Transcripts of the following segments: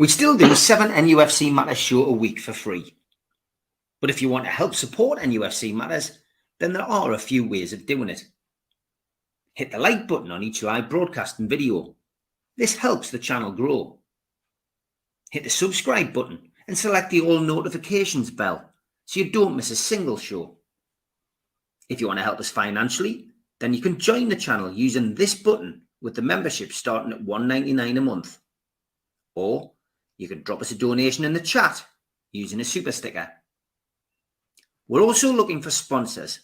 We still do 7 NUFC Matters show a week for free. But if you want to help support NUFC Matters, then there are a few ways of doing it. Hit the like button on each live broadcast and video. This helps the channel grow. Hit the subscribe button and select the all notifications bell so you don't miss a single show. If you want to help us financially, then you can join the channel using this button with the membership starting at $1.99 a month. Or you can drop us a donation in the chat using a super sticker. We're also looking for sponsors.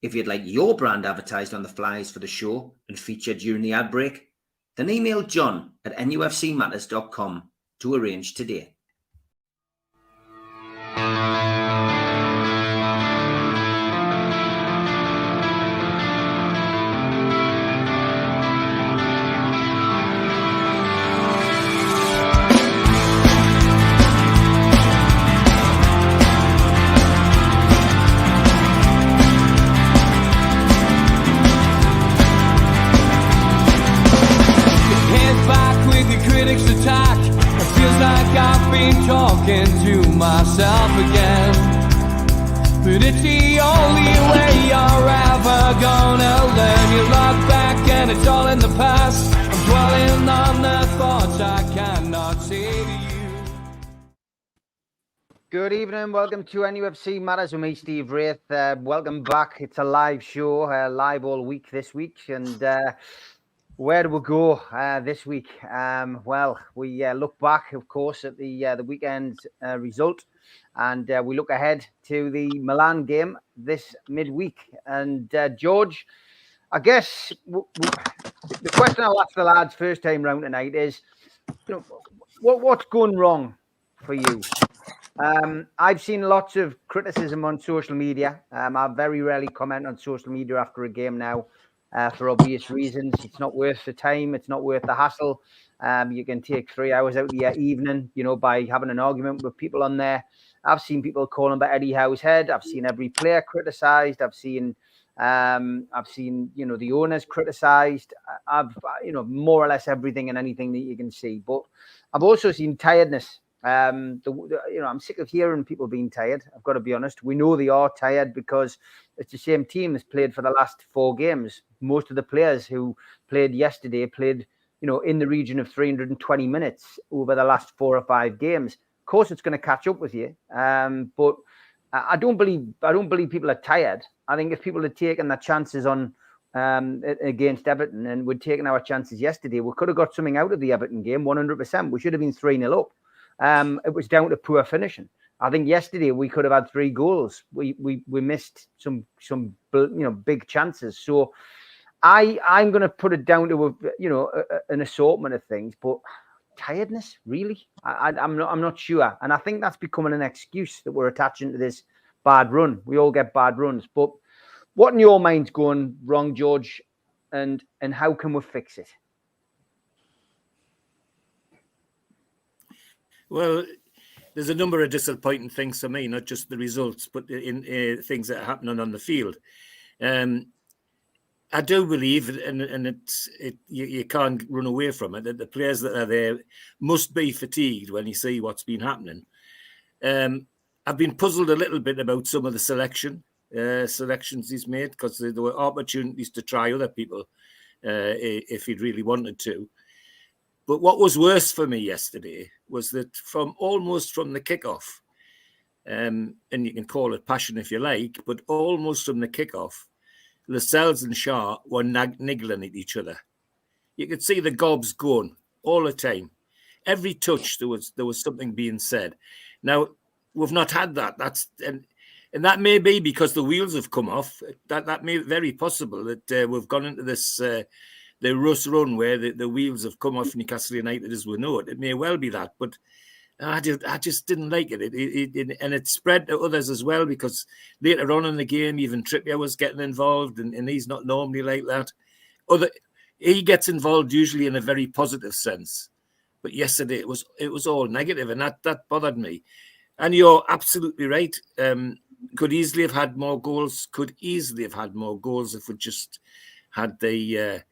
If you'd like your brand advertised on the flyers for the show and featured during the ad break, then email John at nufcmatters.com to arrange today. Attack. It feels like I've been talking to myself again, but it's the only way you're ever gonna learn. You look back and it's all in the past. I'm dwelling on the thoughts I cannot say to you. Good evening, welcome to NUFC Matters with me, Steve Wraith. Welcome back. It's a live show, live all week this week, and where do we go this week? Well, we look back, of course, at the weekend's result, and we look ahead to the Milan game this midweek. And George, I guess the question I'll ask the lads first time round tonight is, what's going wrong for you? I've seen lots of criticism on social media. I very rarely comment on social media after a game now. For obvious reasons. It's not worth the time. It's not worth the hassle. You can take 3 hours out of your evening, by having an argument with people on there. I've seen people calling about Eddie Howe's head. I've seen every player criticised. I've seen, the owners criticised. I've, more or less everything and anything that you can see. But I've also seen tiredness. I'm sick of hearing people being tired. I've got to be honest. We know they are tired because it's the same team that's played for the last 4 games. Most of the players who played yesterday played, in the region of 320 minutes over the last 4 or 5 games. Of course, it's going to catch up with you. But I don't believe people are tired. I think if people had taken their chances on against Everton and we'd taken our chances yesterday, we could have got something out of the Everton game 100%. We should have been 3-0 up. It was down to poor finishing. I think yesterday we could have had 3 goals. We missed some big chances. So I'm going to put it down to an assortment of things. But tiredness, really, I'm not sure. And I think that's becoming an excuse that we're attaching to this bad run. We all get bad runs. But what in your mind's going wrong, George? And how can we fix it? Well, there's a number of disappointing things for me, not just the results, but in things that are happening on the field. I do believe, and you can't run away from it, that the players that are there must be fatigued when you see what's been happening. I've been puzzled a little bit about some of the selections he's made, because there were opportunities to try other people if he'd really wanted to. But what was worse for me yesterday was that almost from the kickoff, and you can call it passion if you like, but almost from the kickoff, Lascelles and Shaw were niggling at each other. You could see the gobs going all the time. Every touch there was something being said. Now we've not had that. And that may be because the wheels have come off. That may be very possible that we've gone into this the Russ run where the wheels have come off Newcastle United as we know it. It may well be that, but I just didn't like it. And it spread to others as well, because later on in the game, even Trippier was getting involved, and he's not normally like that. He gets involved usually in a very positive sense, but yesterday it was all negative, and that bothered me. And you're absolutely right. Could easily have had more goals. Could easily have had more goals if we just had the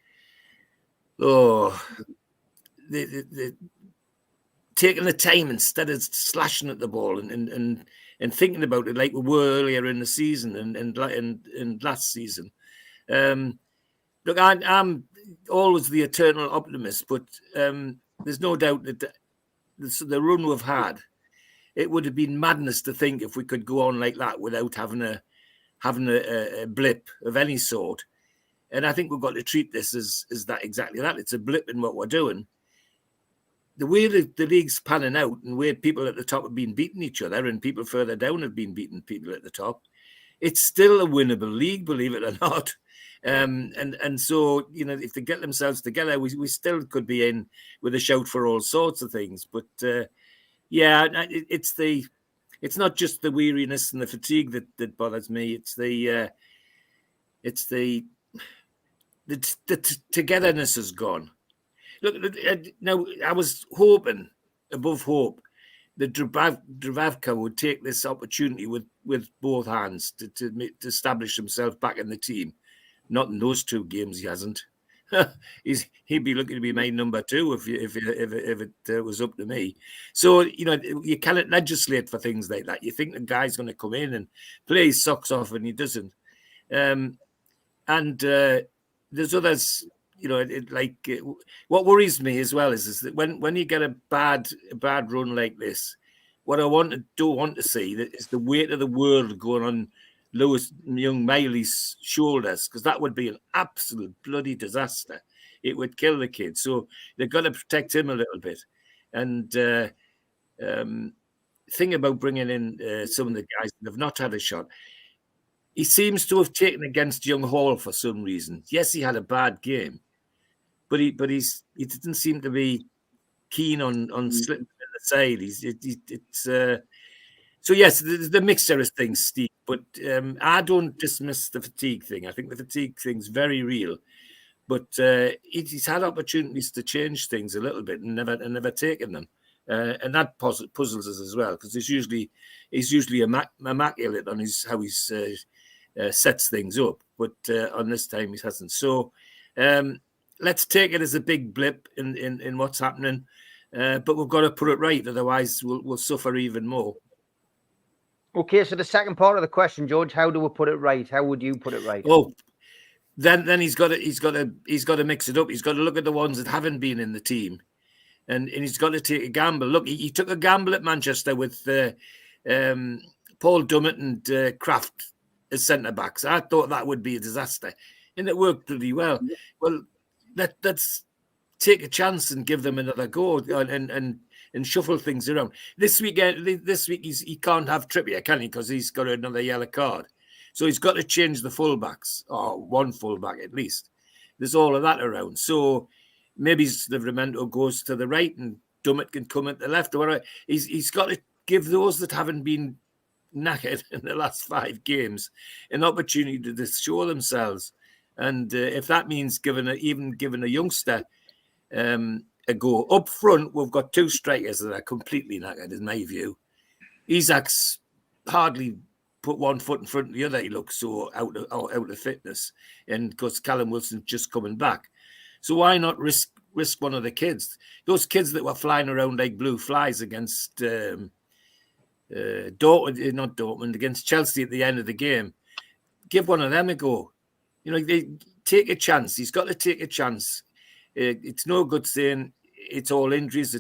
taking the time instead of slashing at the ball and thinking about it like we were earlier in the season and last season. Look, I'm always the eternal optimist, but there's no doubt that the run we've had, it would have been madness to think if we could go on like that without having a blip of any sort. And I think we've got to treat this as that, exactly that. It's a blip in what we're doing. The way the league's panning out and where people at the top have been beating each other and people further down have been beating people at the top, it's still a winnable league, believe it or not. And so, you know, if they get themselves together, we still could be in with a shout for all sorts of things. But yeah, it's not just the weariness and the fatigue that bothers me. It's the togetherness has gone. Look, now I was hoping, above hope, that Dubravka would take this opportunity with both hands to establish himself back in the team. Not in those 2 games, he hasn't. He'd be looking to be my number 2 if it was up to me. So, you know, you cannot legislate for things like that. You think the guy's going to come in and play his socks off, and he doesn't. There's others. You know, what worries me as well is that when you get a bad run like this, what I don't want to see is the weight of the world going on young Miley's shoulders, because that would be an absolute bloody disaster. It would kill the kid. So they've got to protect him a little bit. And thing about bringing in some of the guys that have not had a shot, he seems to have taken against young Hall for some reason. Yes, he had a bad game, but he didn't seem to be keen on slipping in the side. So yes, the mixture of things, Steve. But I don't dismiss the fatigue thing. I think the fatigue thing's very real. But he's had opportunities to change things a little bit and never taken them, and that puzzles us as well, because he's usually immaculate on how he sets things up. But on this time he hasn't. So. Let's take it as a big blip in what's happening, but we've got to put it right. Otherwise, we'll suffer even more. Okay, so the second part of the question, George, how do we put it right? How would you put it right? Oh, then he's got to mix it up. He's got to look at the ones that haven't been in the team, and he's got to take a gamble. Look, he took a gamble at Manchester with Paul Dummett and Kraft as centre backs. I thought that would be a disaster, and it worked pretty well. Well. Let's take a chance and give them another go and shuffle things around. This week he can't have Trippier, can he? Because he's got another yellow card. So he's got to change the fullbacks, or one fullback at least. There's all of that around. So maybe Livramento goes to the right and Dummett can come at the left. Or whatever. He's got to give those that haven't been knackered in the last 5 games an opportunity to show themselves. And if that means giving a youngster a go up front, we've got 2 strikers that are completely knackered, in my view. Isak's hardly put one foot in front of the other. He looks so out of fitness, and because Callum Wilson's just coming back, so why not risk one of the kids? Those kids that were flying around like blue flies against Dortmund against Chelsea at the end of the game. Give one of them a go. You know, they take a chance. He's got to take a chance. It's no good saying it's all injuries.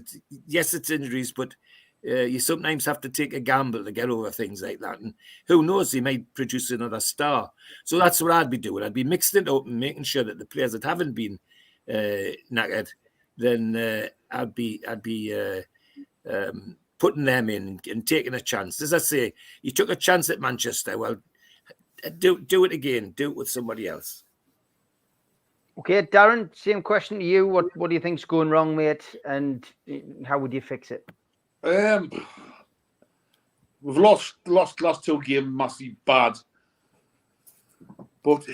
Yes, it's injuries, but you sometimes have to take a gamble to get over things like that. And who knows, he might produce another star. So that's what I'd be doing. I'd be mixing it up and making sure that the players that haven't been knackered, then I'd be putting them in and taking a chance. As I say, you took a chance at Manchester. Well, do it again. Do it with somebody else. Okay, Darren, same question to you. What do you think's going wrong, mate? And how would you fix it? We've lost last 2 games massively bad, but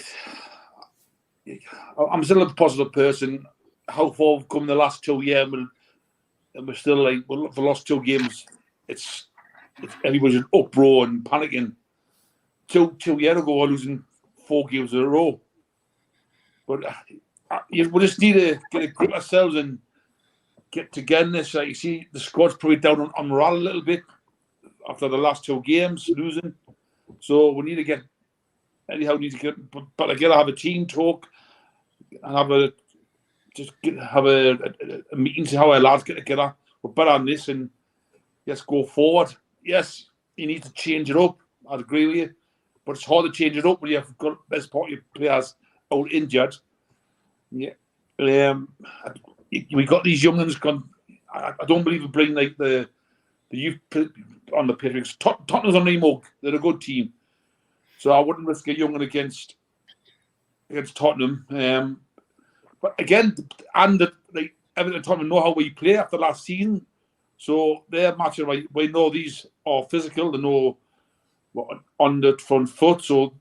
I'm still a positive person. How far we've come in the last 2 years, and we're still like, well, for the last 2 games, it's everybody's in uproar and panicking. 2 years ago, we're losing 4 games in a row. But we just need to get a grip ourselves and get togetherness. Like you see, the squad's probably down on morale a little bit after the last 2 games losing. So we need to get but again, have a team talk and have a meeting, see how our lads get together. We're better on this and let's go forward. Yes, you need to change it up. I'd agree with you, but it's hard to change it up when you've got the best part of your players out injured. Yeah, we got these young ones gone. I don't believe we bring like the youth on the pitch. Tottenham's on the mug. They're a good team, so I wouldn't risk a young one against Tottenham. But again, and Everton and Tottenham know how we play after last season, so they're matching right. We know these are physical. They know what on the front foot, so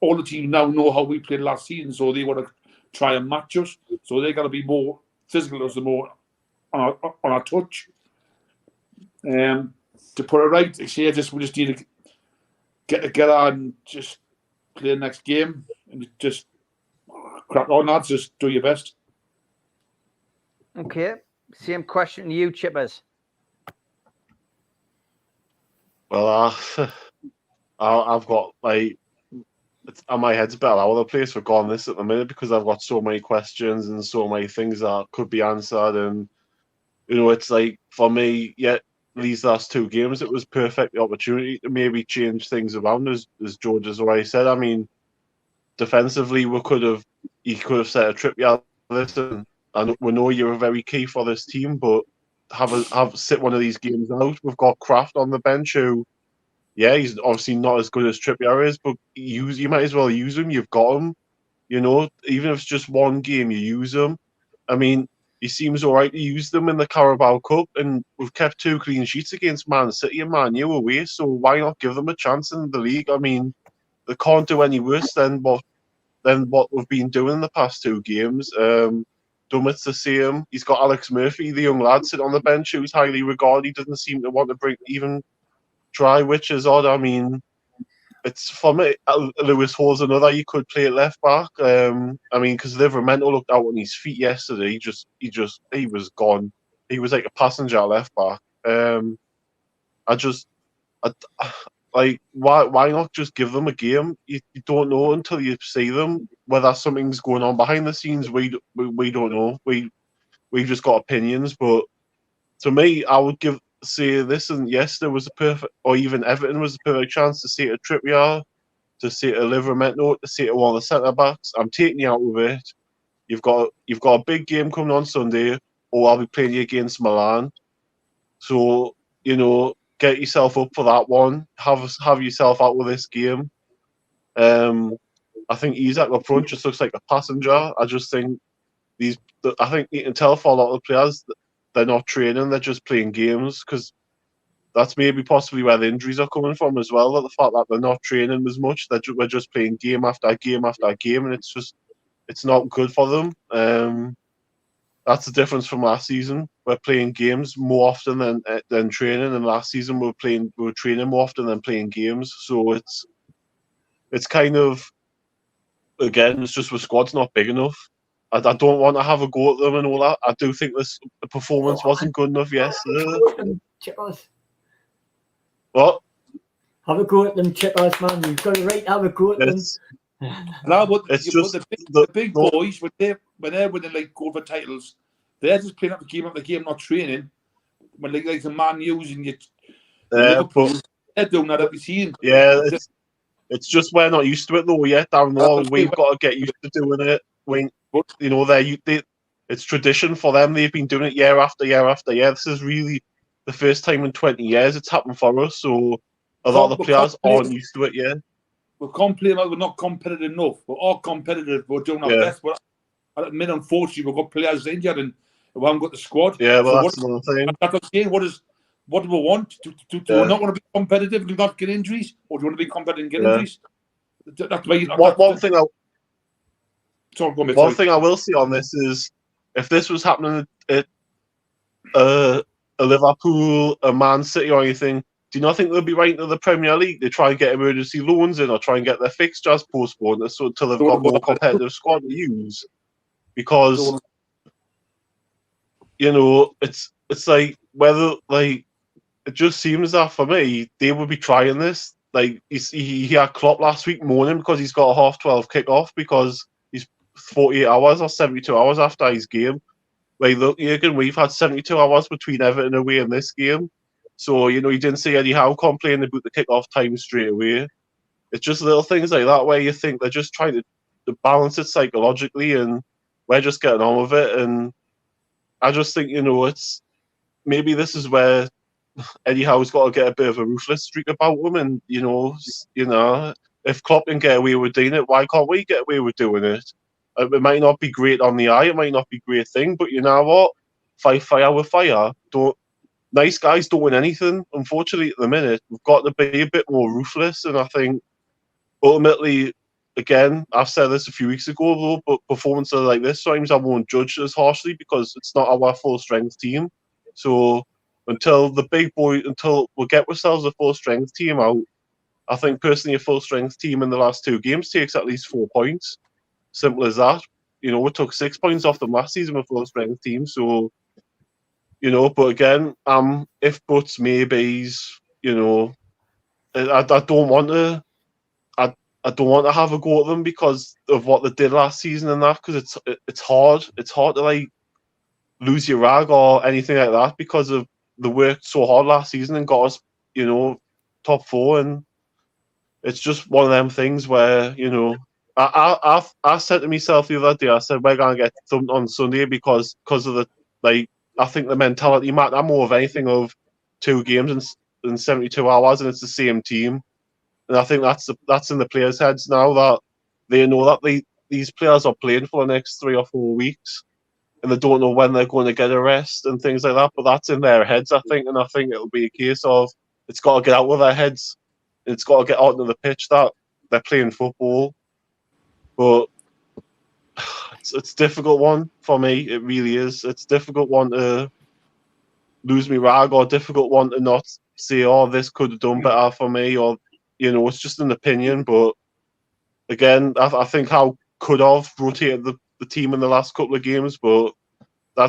all the teams now know how we played last season, so they want to try and match us. So they're going to be more physical, as more on our touch. To put it right, we just need to get together and just play the next game and just crack on, lads. Just do your best. Okay. Same question to you, Chippers. Well, I've got my head's about all over the place for going this at the minute because I've got so many questions and so many things that could be answered. And, it's like, for me, these last 2 games, it was perfect the opportunity to maybe change things around, as George has already said. I mean, defensively, he could have set a Trippier this, and we know you're very key for this team, but have sit one of these games out. We've got Kraft on the bench who, he's obviously not as good as Trippier is, but you might as well use him. You've got him, even if it's just one game, you use him. I mean, he seems all right to use them in the Carabao Cup, and we've kept 2 clean sheets against Man City and Man U away, so why not give them a chance in the league? I mean, they can't do any worse than what we've been doing the past 2 games. Dummett's the same. He's got Alex Murphy, the young lad, sitting on the bench who's highly regarded. He doesn't seem to want to even try, which is odd. I mean, it's for me. Lewis Hall's another you could play at left back. I mean, because Livramento looked out on his feet yesterday. He was gone. He was like a passenger at left back. Why not just give them a game? You don't know until you see them whether something's going on behind the scenes. We don't know. We've just got opinions. But to me, I would say this, and yes, there was a perfect, or even Everton was a perfect chance to say to Trippier, to say to Livramento, to say to one of the centre backs, I'm taking you out of it. You've got a big game coming on Sunday, or I'll be playing you against Milan. So get yourself up for that one. Have yourself out with this game. I think Isak up front just looks like a passenger. I just think I think you can tell for a lot of the players that they're not training, they're just playing games, because that's maybe possibly where the injuries are coming from as well. That the fact that they're not training as much, we're just playing game after game after game, and it's not good for them. That's the difference from last season. We're playing games more often than training, and last season we were training more often than playing games. So it's kind of, again, it's just the squad's not big enough. I don't want to have a go at them and all that. I do think the performance wasn't good enough yesterday. Chippers. What? Have a go at them, Chippers, man. You've got a right to have a go at them. No, but It's just the big boys, when they're winning like goal titles, they're just playing up the game, not training. When like the Man U's and Liverpool, they're doing that every season. Yeah, it's just we're not used to it though yet. We've got to get used to doing it. It's tradition for them. They've been doing it year after year after year. This is really the first time in 20 years it's happened for us. So a lot of the players aren't used to it yet. We're complaining that we're not competitive enough. We're all competitive. We're doing our best. But at the minute, unfortunately, we've got players injured and we haven't got the squad. Yeah, well, that's another thing. That's again, what do we want? Do we not want to be competitive and not get injuries? Or do you want to be competitive and get injuries? That's why one thing I will say on this is, if this was happening at a Liverpool, a Man City or anything, do you not think they'll be right into the Premier League? They try and get emergency loans in or try and get their fixtures postponed until they've got more competitive squad to use. Because you know, it's like whether like it just seems that for me they would be trying this. Like he had Klopp last week moaning because he's got a 12:30 kick-off because he's 48 hours or 72 hours after his game. Like, look, Jurgen, we've had 72 hours between Everton away and this game. So, you know, you didn't see Eddie Howe complain about the kick-off time straight away. It's just little things like that where you think they're just trying to balance it psychologically, and we're just getting on with it. And I just think, you know, it's maybe this is where Eddie Howe's got to get a bit of a ruthless streak about him. And, you know, if Klopp can get away with doing it, why can't we get away with doing it? It might not be great on the eye, it might not be a great thing, but you know what? Fight fire with fire. Nice guys don't win anything. Unfortunately, at the minute, we've got to be a bit more ruthless. And I think ultimately, again, I've said this a few weeks ago, though, but performances like this, sometimes I won't judge as harshly because it's not our full strength team. So until we get ourselves a full strength team out, I think personally a full strength team in the last 2 games takes at least 4 points. Simple as that. You know, we took 6 points off them last season with full strength team. So, you know, but again, if buts, maybes, you know, I don't want to. I don't want to have a go at them because of what they did last season and that, because it's hard. It's hard to like lose your rag or anything like that because of they worked so hard last season and got us, you know, top 4, and it's just one of them things where, you know, I said to myself the other day, I said we're gonna get thumped on Sunday because of the like. I think the mentality matter more of anything of 2 games in 72 hours, and it's the same team. And I think that's in the players' heads now that they know that these players are playing for the next 3 or 4 weeks, and they don't know when they're going to get a rest and things like that. But that's in their heads, I think, and I think it'll be a case of it's got to get out of their heads. It's got to get out onto the pitch that they're playing football. But it's a difficult one for me. It really is. It's a difficult one to lose me rag, or a difficult one to not say, oh, this could have done better for me, or, you know, it's just an opinion. But again, I think Howe could have rotated the team in the last couple of games, but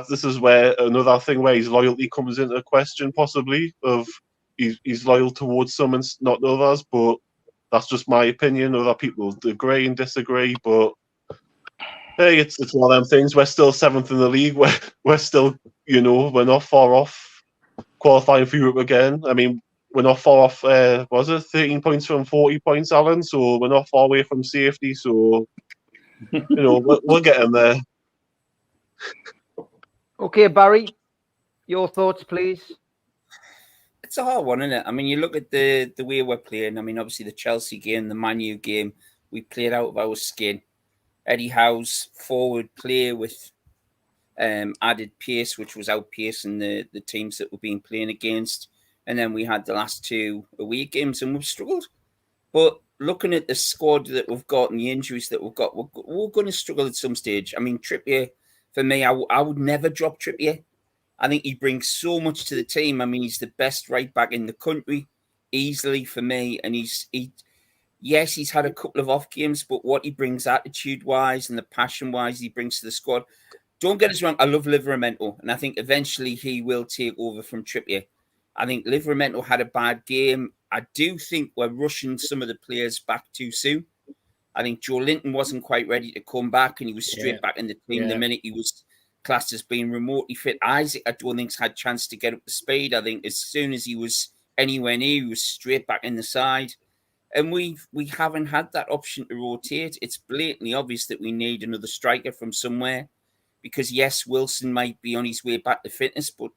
this is where another thing where his loyalty comes into question, possibly, of he's loyal towards some and not others. But that's just my opinion. Other people agree and disagree, but hey, it's one of them things. We're still 7th in the league. We're still, you know, we're not far off qualifying for Europe again. I mean, we're not far off. Was it 13 points from 40 points, Alan? So we're not far away from safety. So you know, we'll get in there. Okay, Barry, your thoughts, please. It's a hard one, isn't it? I mean, you look at the way we're playing. I mean, obviously the Chelsea game, the Man U game, we played out of our skin. Eddie Howe's forward play with added pace, which was outpacing the teams that we've been playing against. And then we had the last 2 away games and we've struggled. But looking at the squad that we've got and the injuries that we've got, we're going to struggle at some stage. I mean, Trippier, for me, I would never drop Trippier. I think he brings so much to the team. I mean, he's the best right back in the country, easily for me. And yes, he's had a couple of off games, but what he brings attitude-wise and the passion-wise he brings to the squad. Don't get us wrong, I love Livramento, and I think eventually he will take over from Trippier. I think Livramento had a bad game. I do think we're rushing some of the players back too soon. I think Joe Linton wasn't quite ready to come back, and he was straight back in the team the minute he was classed as being remotely fit. Isaac, I don't think's had a chance to get up to speed. I think as soon as he was anywhere near, he was straight back in the side. And we haven't had that option to rotate. It's blatantly obvious that we need another striker from somewhere. Because, yes, Wilson might be on his way back to fitness, but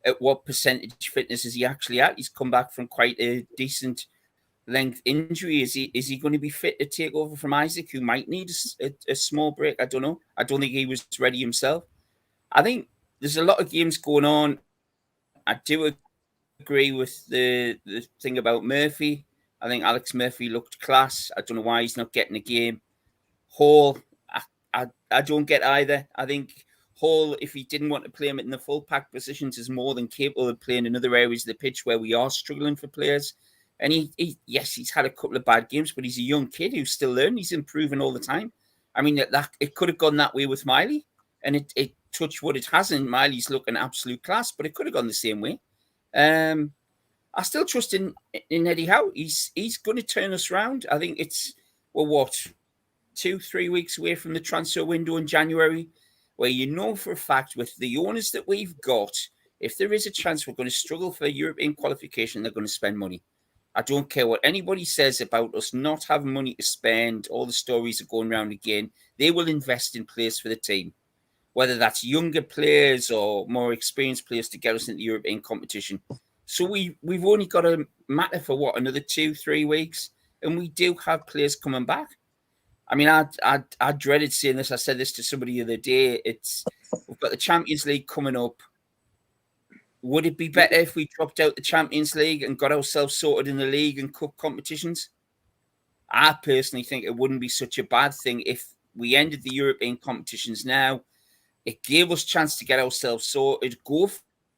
at what percentage fitness is he actually at? He's come back from quite a decent length injury. Is he going to be fit to take over from Isaac, who might need a small break? I don't know. I don't think he was ready himself. I think there's a lot of games going on. I do agree with the thing about Murphy. I think Alex Murphy looked class. I don't know why he's not getting a game. Hall, I don't get either. I think Hall, if he didn't want to play him in the full pack positions, is more than capable of playing in other areas of the pitch where we are struggling for players. And he's had a couple of bad games, but he's a young kid who's still learning. He's improving all the time. I mean, it could have gone that way with Miley, and touch wood, it hasn't. Miley's looking absolute class, but it could have gone the same way. I still trust in Eddie Howe. He's going to turn us around. I think we're 2-3 weeks away from the transfer window in January, where you know for a fact with the owners that we've got, if there is a chance we're going to struggle for European qualification, they're going to spend money. I don't care what anybody says about us not having money to spend. All the stories are going around again. They will invest in players for the team, whether that's younger players or more experienced players to get us into European competition. So we've only got to matter for another 2-3 weeks, and we do have players coming back. I mean, I dreaded saying this. I said this to somebody the other day. We've got the Champions League coming up. Would it be better if we dropped out the Champions League and got ourselves sorted in the league and cup competitions? I personally think it wouldn't be such a bad thing if we ended the European competitions now. It gave us a chance to get ourselves sorted, go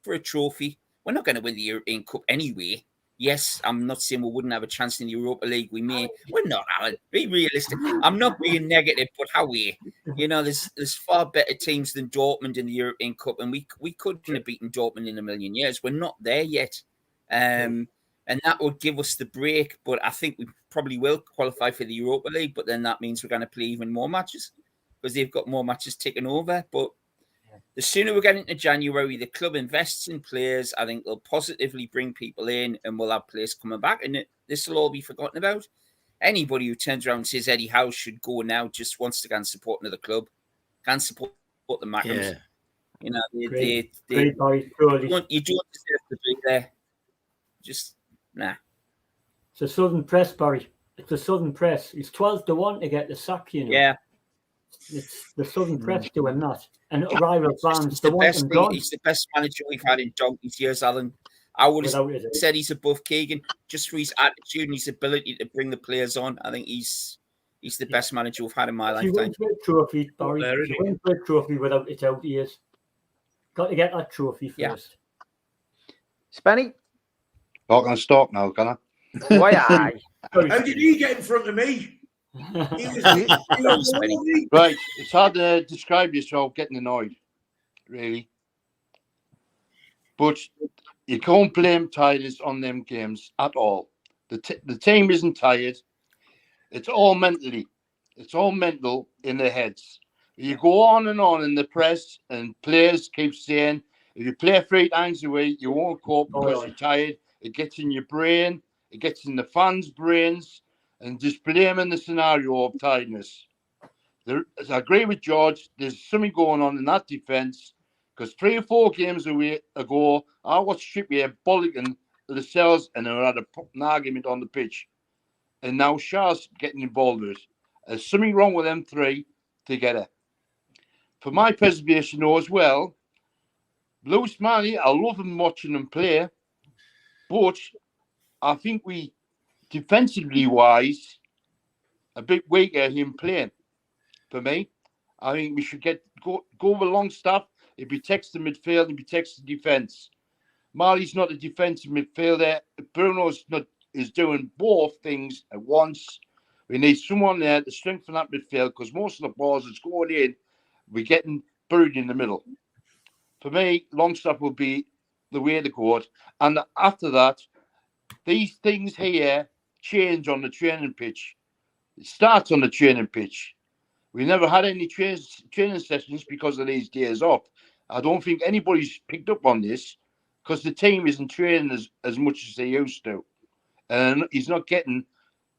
for a trophy. We're not going to win the European Cup anyway. Yes, I'm not saying we wouldn't have a chance in the Europa League. We may. We're not, Alan. Be realistic. I'm not being negative, but how we? There's far better teams than Dortmund in the European Cup, and we couldn't have beaten Dortmund in a million years. We're not there yet. And that would give us the break. But I think we probably will qualify for the Europa League, but then that means we're going to play even more matches because they've got more matches taken over. But the sooner we get into January, the club invests in players. I think they'll positively bring people in and we'll have players coming back. And this will all be forgotten about. Anybody who turns around and says Eddie Howe should go now just wants to go and support another club. Can support the Mackhams. Yeah. You don't deserve to be there. Just, nah. It's a Southern Press, Barry. It's a Southern Press. It's 12-1 to get the sack, Yeah. It's the Southern Press doing that. And rival fans, he's the best manager we've had in donkey's years, Alan. I would have said he's above Keegan just for his attitude and his ability to bring the players on. I think he's the best manager we've had in my lifetime. He wins with a trophy, Barry. He wins with a trophy without it out ears. Got to get that trophy first. Yeah. Spenny? Not going to stop now, can I? Why I? How did he get in front of me? Right, it's hard to describe yourself getting annoyed, really. But you can't blame tiredness on them games at all. The team isn't tired. It's all mentally. It's all mental in their heads. You go on in the press, and players keep saying, if you play 3 times a week, you won't cope because you're tired. It gets in your brain. It gets in the fans' brains. And just blaming the scenario of tiredness. I agree with George. There's something going on in that defence because 3 or 4 games ago, I watched Trippier bollocking Lascelles and they had an argument on the pitch. And now Shah's getting involved with it. There's something wrong with them 3 together. For my preservation, though, as well, Lewis Manny, I love him watching him play, but I think we, defensively wise, a bit weaker him playing. For me, I think we should go with Longstaff. He protects the midfield. He protects the defence. Marley's not a defensive midfielder. Bruno's is doing both things at once. We need someone there to strengthen that midfield because most of the balls that's going in, we're getting buried in the middle. For me, Longstaff will be the way to go. And after that, these things here change on the training pitch. It starts on the training pitch. We never had any training sessions because of these days off. I don't think anybody's picked up on this because the team isn't training as much as they used to. And he's not getting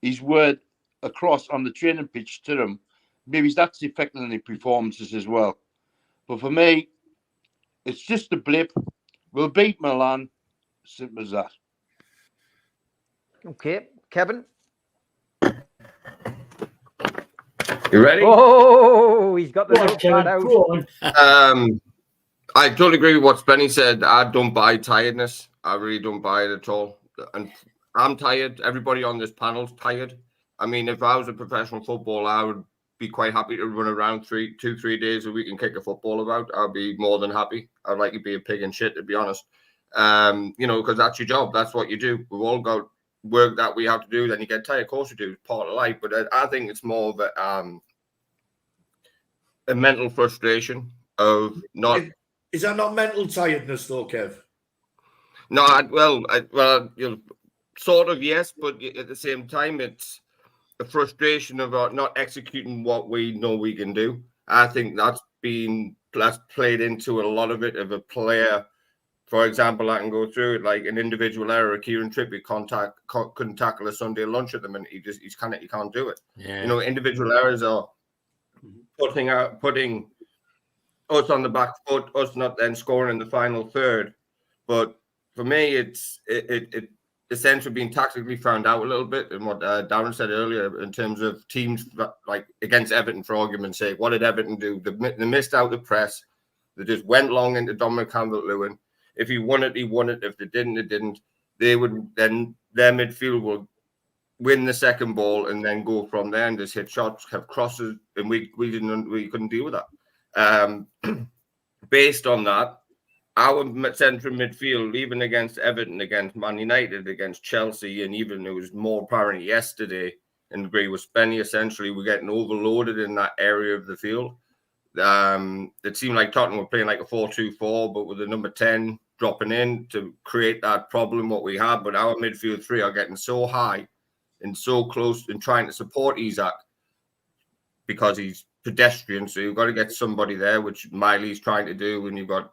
his word across on the training pitch to them. Maybe that's affecting the performances as well. But for me, it's just a blip. We'll beat Milan. Simple as that. Okay. Kevin? You ready? Oh, he's got the notepad out. I totally agree with what Spenny said. I don't buy tiredness. I really don't buy it at all. And I'm tired. Everybody on this panel's tired. I mean, if I was a professional footballer, I would be quite happy to run around 3 days a week and kick a football about. I'd be more than happy. I'd like to be a pig in shit, to be honest. Because that's your job. That's what you do. We've all got work that we have to do. Then you get tired. Of course you do. It's part of life. But I think it's more of a mental frustration. of not. Is that not mental tiredness, though, Kev? No, well, sort of yes, but at the same time, it's a frustration of not executing what we know we can do. I think that's played into a lot of it of a player. For example, I can go through it like an individual error. Kieran Trippier couldn't tackle a Sunday lunch at the minute. He can't do it. Yeah. Individual errors are putting us on the back foot, us not then scoring in the final third. But for me, it's essentially being tactically found out a little bit. And what Darren said earlier in terms of teams like against Everton, for argument's sake, what did Everton do? They missed out the press. They just went long into Dominic Calvert-Lewin. If he won it, he won it. If they didn't, they didn't. They would then their midfield will win the second ball and then go from there and just hit shots, have crosses, and we couldn't deal with that. Based on that, our central midfield, even against Everton, against Man United, against Chelsea, and even it was more apparent yesterday, and agree with Spenny, essentially we're getting overloaded in that area of the field. It seemed like Tottenham were playing like a 4-2-4, but with the number 10 dropping in to create that problem what we had. But our midfield three are getting so high and so close and trying to support Isak because he's pedestrian. So you've got to get somebody there, which Miley's trying to do, and you've got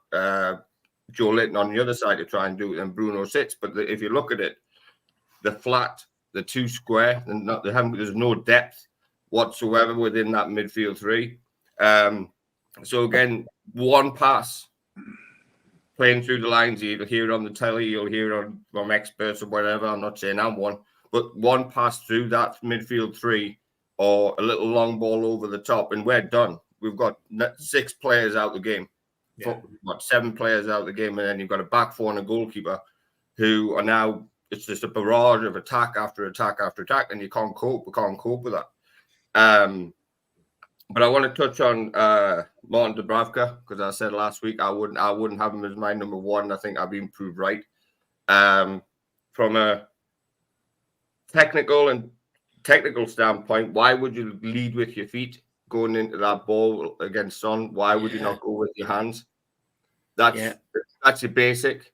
Joe Linton on the other side to try and do it, and Bruno sits. But if you look at it, the flat, the two square, and there's no depth whatsoever within that midfield three. So again, one pass playing through the lines, you'll hear it on the telly, you'll hear it from experts or whatever. I'm not saying I'm one, but one pass through that midfield three or a little long ball over the top, and we're done. We've got 6 players out the game. Yeah. 7 players out the game, and then you've got a back four and a goalkeeper who are now, it's just a barrage of attack after attack after attack, and you can't cope. We can't cope with that. But I want to touch on Martin Dubravka, because I said last week I wouldn't have him as my number 1. I think I've been proved right. From a technical standpoint, why would you lead with your feet going into that ball against Son? Why would you not go with your hands? That's your basic.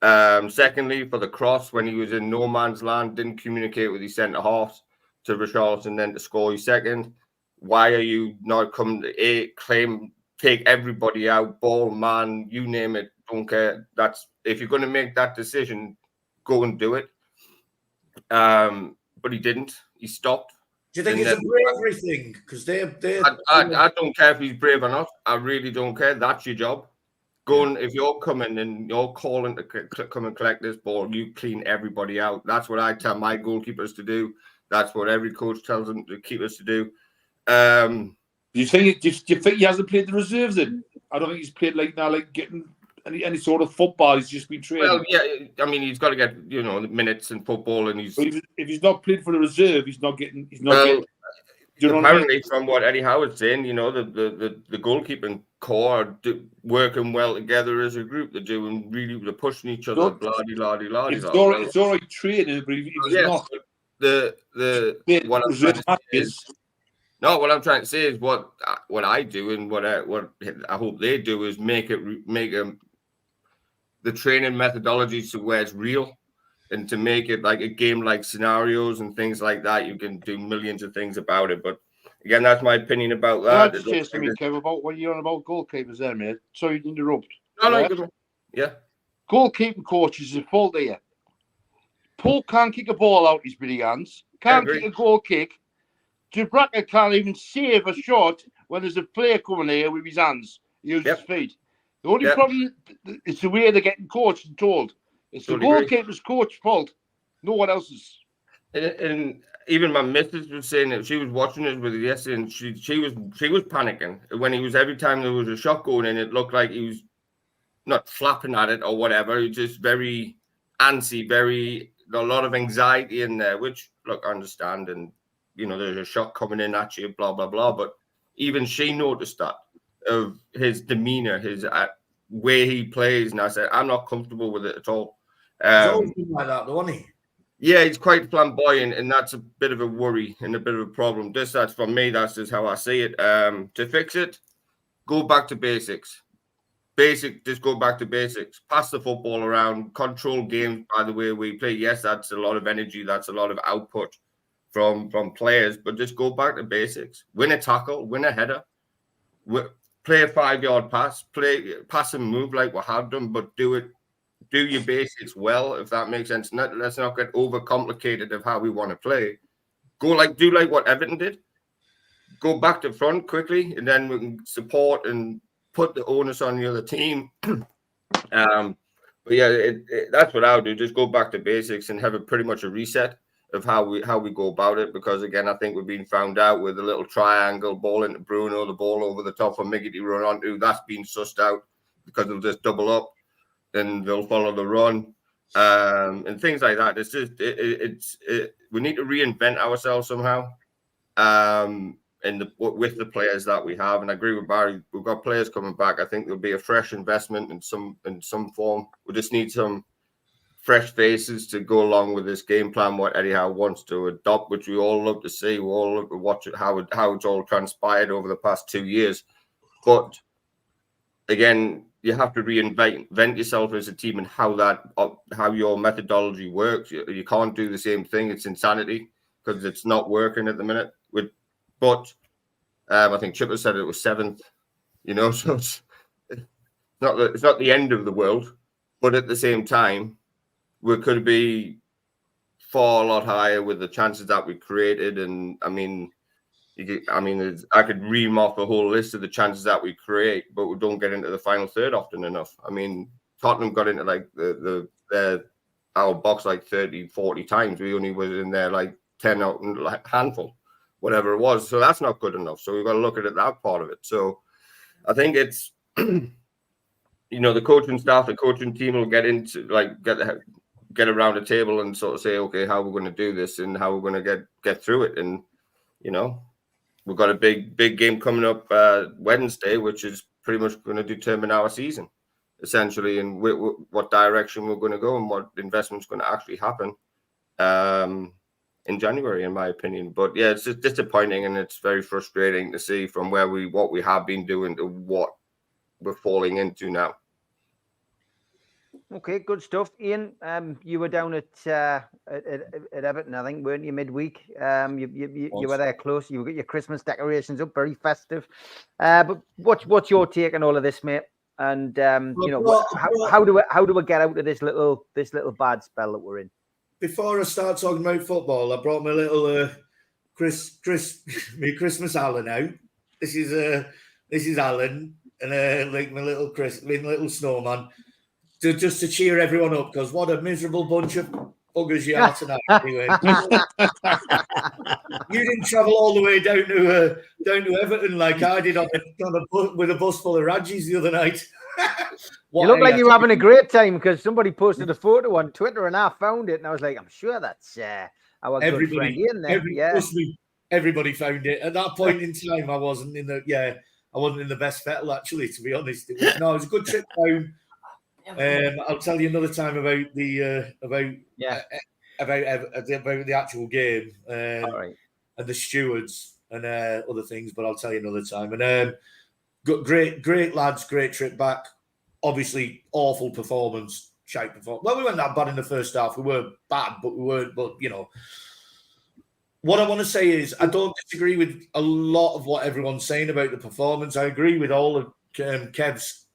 Secondly, for the cross, when he was in no man's land, didn't communicate with his centre halves to Richarlison, then to score his second. Why are you not coming to take everybody out, ball, man, you name it, don't care. That's if you're going to make that decision, go and do it. But he didn't. He stopped. Do you think it's a bravery thing? Because I don't care if he's brave or not. I really don't care. That's your job. Go and if you're coming and you're calling to come and collect this ball, you clean everybody out. That's what I tell my goalkeepers to do. That's what every coach tells them to keep us to do. Do you think he hasn't played the reserves in? I don't think he's played like getting any sort of football. He's just been training. Well, yeah, I mean he's got to get minutes in football, and if he's not played for the reserve, he's not getting. Apparently, from what Eddie Howard's saying, the goalkeeping core are working well together as a group. They're pushing each other. It's all right training, but if he's not. What I'm trying to say is what I do and what I hope they do is make the training methodologies to where it's real, and to make it like a game-like scenarios and things like that. You can do millions of things about it, but again, that's my opinion about that. Can I just say something, Kev, about what you're on about goalkeepers there, mate? Sorry to interrupt. Yeah. Goalkeeping coaches is fault here. Paul can't kick a ball out his bloody hands. Can't kick a goal kick. Dubravka can't even save a shot when there's a player coming here with his hands. He uses his feet. The only problem is the way they're getting coached and told. It's the goalkeeper's coach's fault. No one else's. And even my missus was saying that she was watching it with it yesterday, and she was panicking when he was, every time there was a shot going in, it looked like he was not flapping at it or whatever. He was just very antsy, a lot of anxiety in there, which look, I understand, and there's a shot coming in at you, blah, blah, blah. But even she noticed that of his demeanor, his way he plays. And I said, I'm not comfortable with it at all. He's always been like that, though, hasn't he? Yeah, he's quite flamboyant, and that's a bit of a worry and a bit of a problem. That's from me. That's just how I see it. To fix it, go back to basics. Just go back to basics. Pass the football around, control games by the way we play. Yes, that's a lot of energy. That's a lot of output from players, but just go back to basics. Win a tackle, win a header, play a 5-yard pass, pass and move like we have done, but do your basics well, if that makes sense. Let's not get overcomplicated of how we want to play. Do like what Everton did. Go back to front quickly, and then we can support and put the onus on the other team. But yeah, that's what I would do. Just go back to basics and have pretty much a reset of how we go about it. Because again, I think we've been found out with a little triangle ball into Bruno, the ball over the top for Mickey to run onto. That's been sussed out because they'll just double up and they'll follow the run and things like that. It's just we need to reinvent ourselves somehow. With the players that we have, and I agree with Barry. We've got players coming back. I think there'll be a fresh investment in some form. We just need some fresh faces to go along with this game plan. What Eddie Howe wants to adopt, which we all love to see. We all love to watch it, how it's all transpired over the past 2 years. But again, you have to reinvent yourself as a team and how your methodology works. You can't do the same thing. It's insanity because it's not working at the minute. But I think Chipper said it was 7th, so it's not the end of the world. But at the same time, we could be far a lot higher with the chances that we created. And I could ream off a whole list of the chances that we create, but we don't get into the final third often enough. I mean, Tottenham got into like our box like 30, 40 times. We only was in there like 10 out, like handful, whatever it was. So that's not good enough. So we've got to look at it, that part of it. So I think it's, the coaching staff, the coaching team will get into get around the table and sort of say, okay, how we're going to do this and how we're going to get through it. And, we've got a big game coming up Wednesday, which is pretty much going to determine our season, essentially, and what direction we're going to go and what investment's going to actually happen in January, in my opinion. But yeah, it's just disappointing and it's very frustrating to see from what we have been doing to what we're falling into now. Okay, good stuff. Ian, you were down at Everton, I think, weren't you, midweek? You were there close. You got your Christmas decorations up, very festive. But what's your take on all of this, mate? And how do we get out of this little bad spell that we're in? Before I start talking about football, I brought my little Christmas Alan out. This is Alan and like my little snowman. Just to cheer everyone up, because what a miserable bunch of buggers you are tonight. Anyway, you didn't travel all the way down to Everton like I did with a bus full of Rajis the other night. You look like you were having a great time because somebody posted a photo on Twitter and I found it and I was like, I'm sure that's our good friend Ian there. Everybody found it. At that point in time, I wasn't in the best fettle, actually, to be honest. It was a good trip down. I'll tell you another time about the actual game and the stewards and other things, but I'll tell you another time. And great lads, great trip back. Obviously, awful performance, shite performance. Well, we weren't that bad in the first half. We were bad, but we weren't. But what I want to say is I don't disagree with a lot of what everyone's saying about the performance. I agree with all of Kev's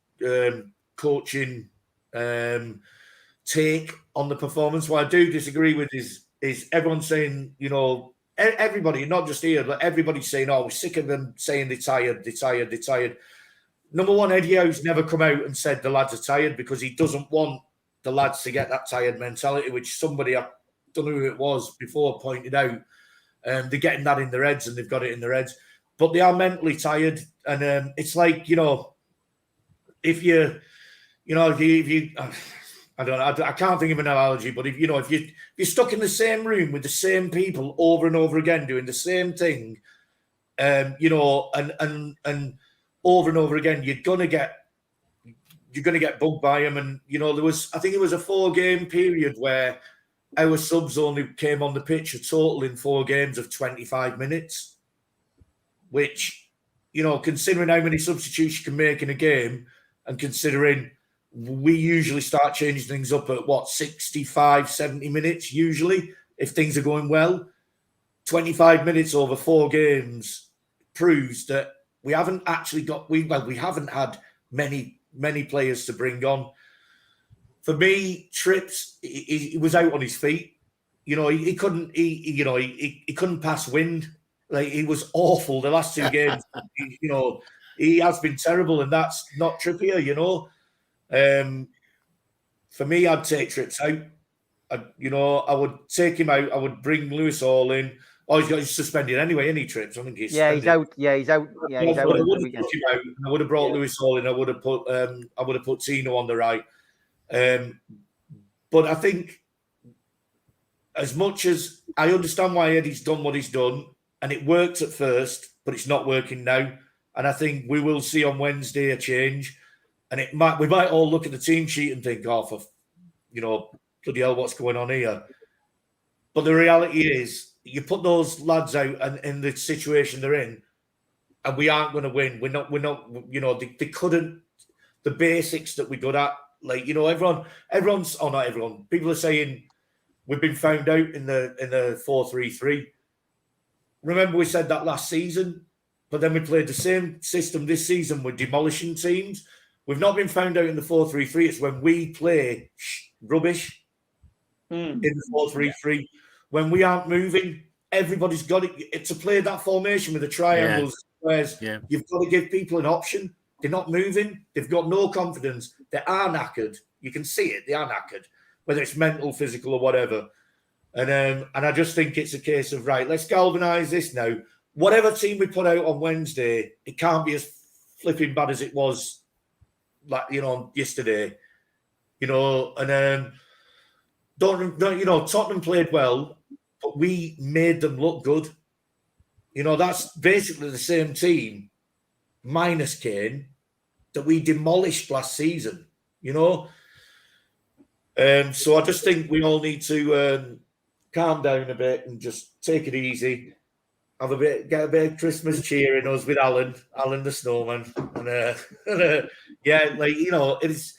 coaching take on the performance. What I do disagree with is everyone saying, everybody, not just here, but everybody's saying, we're sick of them saying they're tired. Number one, Eddie Howe's never come out and said the lads are tired because he doesn't want the lads to get that tired mentality, which somebody, I don't know who it was before, pointed out. They're getting that in their heads and they've got it in their heads. But they are mentally tired. And it's like, if you I don't know, I can't think of an analogy, but if you're stuck in the same room with the same people over and over again doing the same thing, and over and over again, you're gonna get bugged by them. And I think it was a 4-game period where our subs only came on the pitch a total in 4 games of 25 minutes, which you know, considering how many substitutes you can make in a game, and considering we usually start changing things up at what, 65, 70 minutes usually, if things are going well. 25 minutes over 4 games proves that we haven't actually got, we haven't had many players to bring on. For me, Trips, he was out on his feet. You know, he couldn't pass wind. Like, he was awful the last 2 games. You know, he has been terrible, and that's not Trippier, you know. For me, I'd take Trips out. I would take him out. I would bring Lewis Hall in. Oh, he's suspended anyway. Any Trips? I think he's suspended. He's out. Yeah, he's out. Yeah, he's out. I would have brought Lewis Hall in. I would have put Tino on the right. But I think, as much as I understand why Eddie's done what he's done, and it worked at first, but it's not working now. And I think we will see on Wednesday a change. And we might all look at the team sheet and think, oh, bloody hell, what's going on here? But the reality is, you put those lads out and in the situation they're in, and we aren't going to win. We're not, you know, they couldn't, the basics that we're good at, like, you know, everyone's, oh, not everyone, people are saying we've been found out in the 4-3-3. Remember we said that last season, but then we played the same system this season with demolishing teams. We've not been found out in the 4-3-3. It's when we play rubbish in the 4-3-3. When we aren't moving, everybody's got it to play that formation with the triangles. Whereas you've got to give people an option. They're not moving. They've got no confidence. They are knackered. You can see it. They are knackered, whether it's mental, physical, or whatever. And I just think it's a case of, right, let's galvanise this now. Whatever team we put out on Wednesday, it can't be as flipping bad as it was, like, you know, yesterday. You know, and Tottenham played well, but we made them look good. You know, that's basically the same team, minus Kane, that we demolished last season, you know. So I just think we all need to calm down a bit and just take it easy. Get a bit of Christmas cheer in us with Alan the snowman. And yeah, like, you know, it's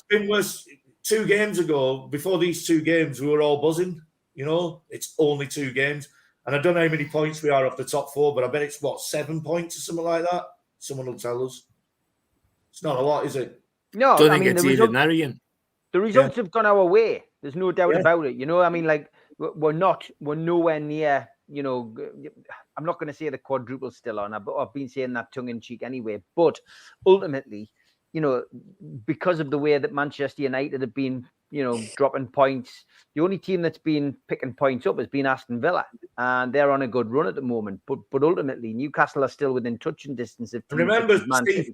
been worse. 2 games ago, before these 2 games, we were all buzzing, you know. It's only 2 games. And I don't know how many points we are off the top 4, but I bet it's, 7 points or something like that? Someone will tell us. It's not a lot, is it? No, I mean, the results have gone our way. There's no doubt about it. You know, I mean, like, we're nowhere near, you know, I'm not going to say the quadruple's still on. I've been saying that tongue in cheek anyway. But ultimately, you know, because of the way that Manchester United have been, you know, dropping points, the only team that's been picking points up has been Aston Villa, and they're on a good run at the moment. But ultimately, Newcastle are still within touching distance of. Remember, Steve,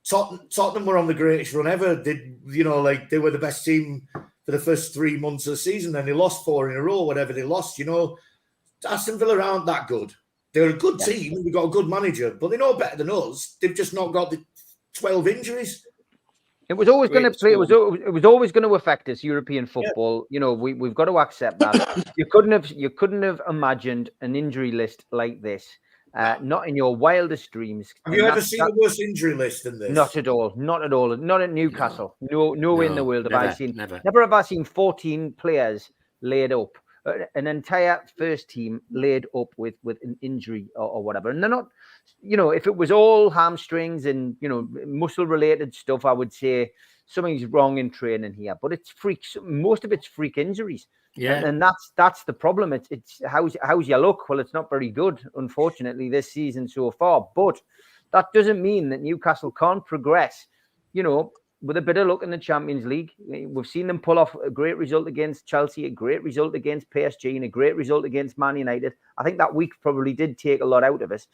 Tottenham were on the greatest run ever. They were the best team for the first 3 months of the season, then they lost 4 in a row, whatever they lost. You know, Aston Villa aren't that good. They're a good team. We've got a good manager, but they're no better than us. They've just not got the 12 injuries. It was always going to play. It was always going to affect us. European football. You know, we've got to accept that. You couldn't have imagined an injury list like this. Not in your wildest dreams. Have you ever seen a worse injury list than this? Not at all. Not at all. Not at Newcastle. No way in the world have I seen. Never have I seen 14 players laid up, an entire first team laid up with an injury or whatever. And they're not, you know, if it was all hamstrings and, you know, muscle related stuff, I would say something's wrong in training here. But it's freaks. Most of it's freak injuries. Yeah, and that's the problem. It's how's your luck? Well, it's not very good, unfortunately, this season so far. But that doesn't mean that Newcastle can't progress. You know, with a bit of luck in the Champions League, we've seen them pull off a great result against Chelsea, a great result against PSG, and a great result against Man United. I think that week probably did take a lot out of us.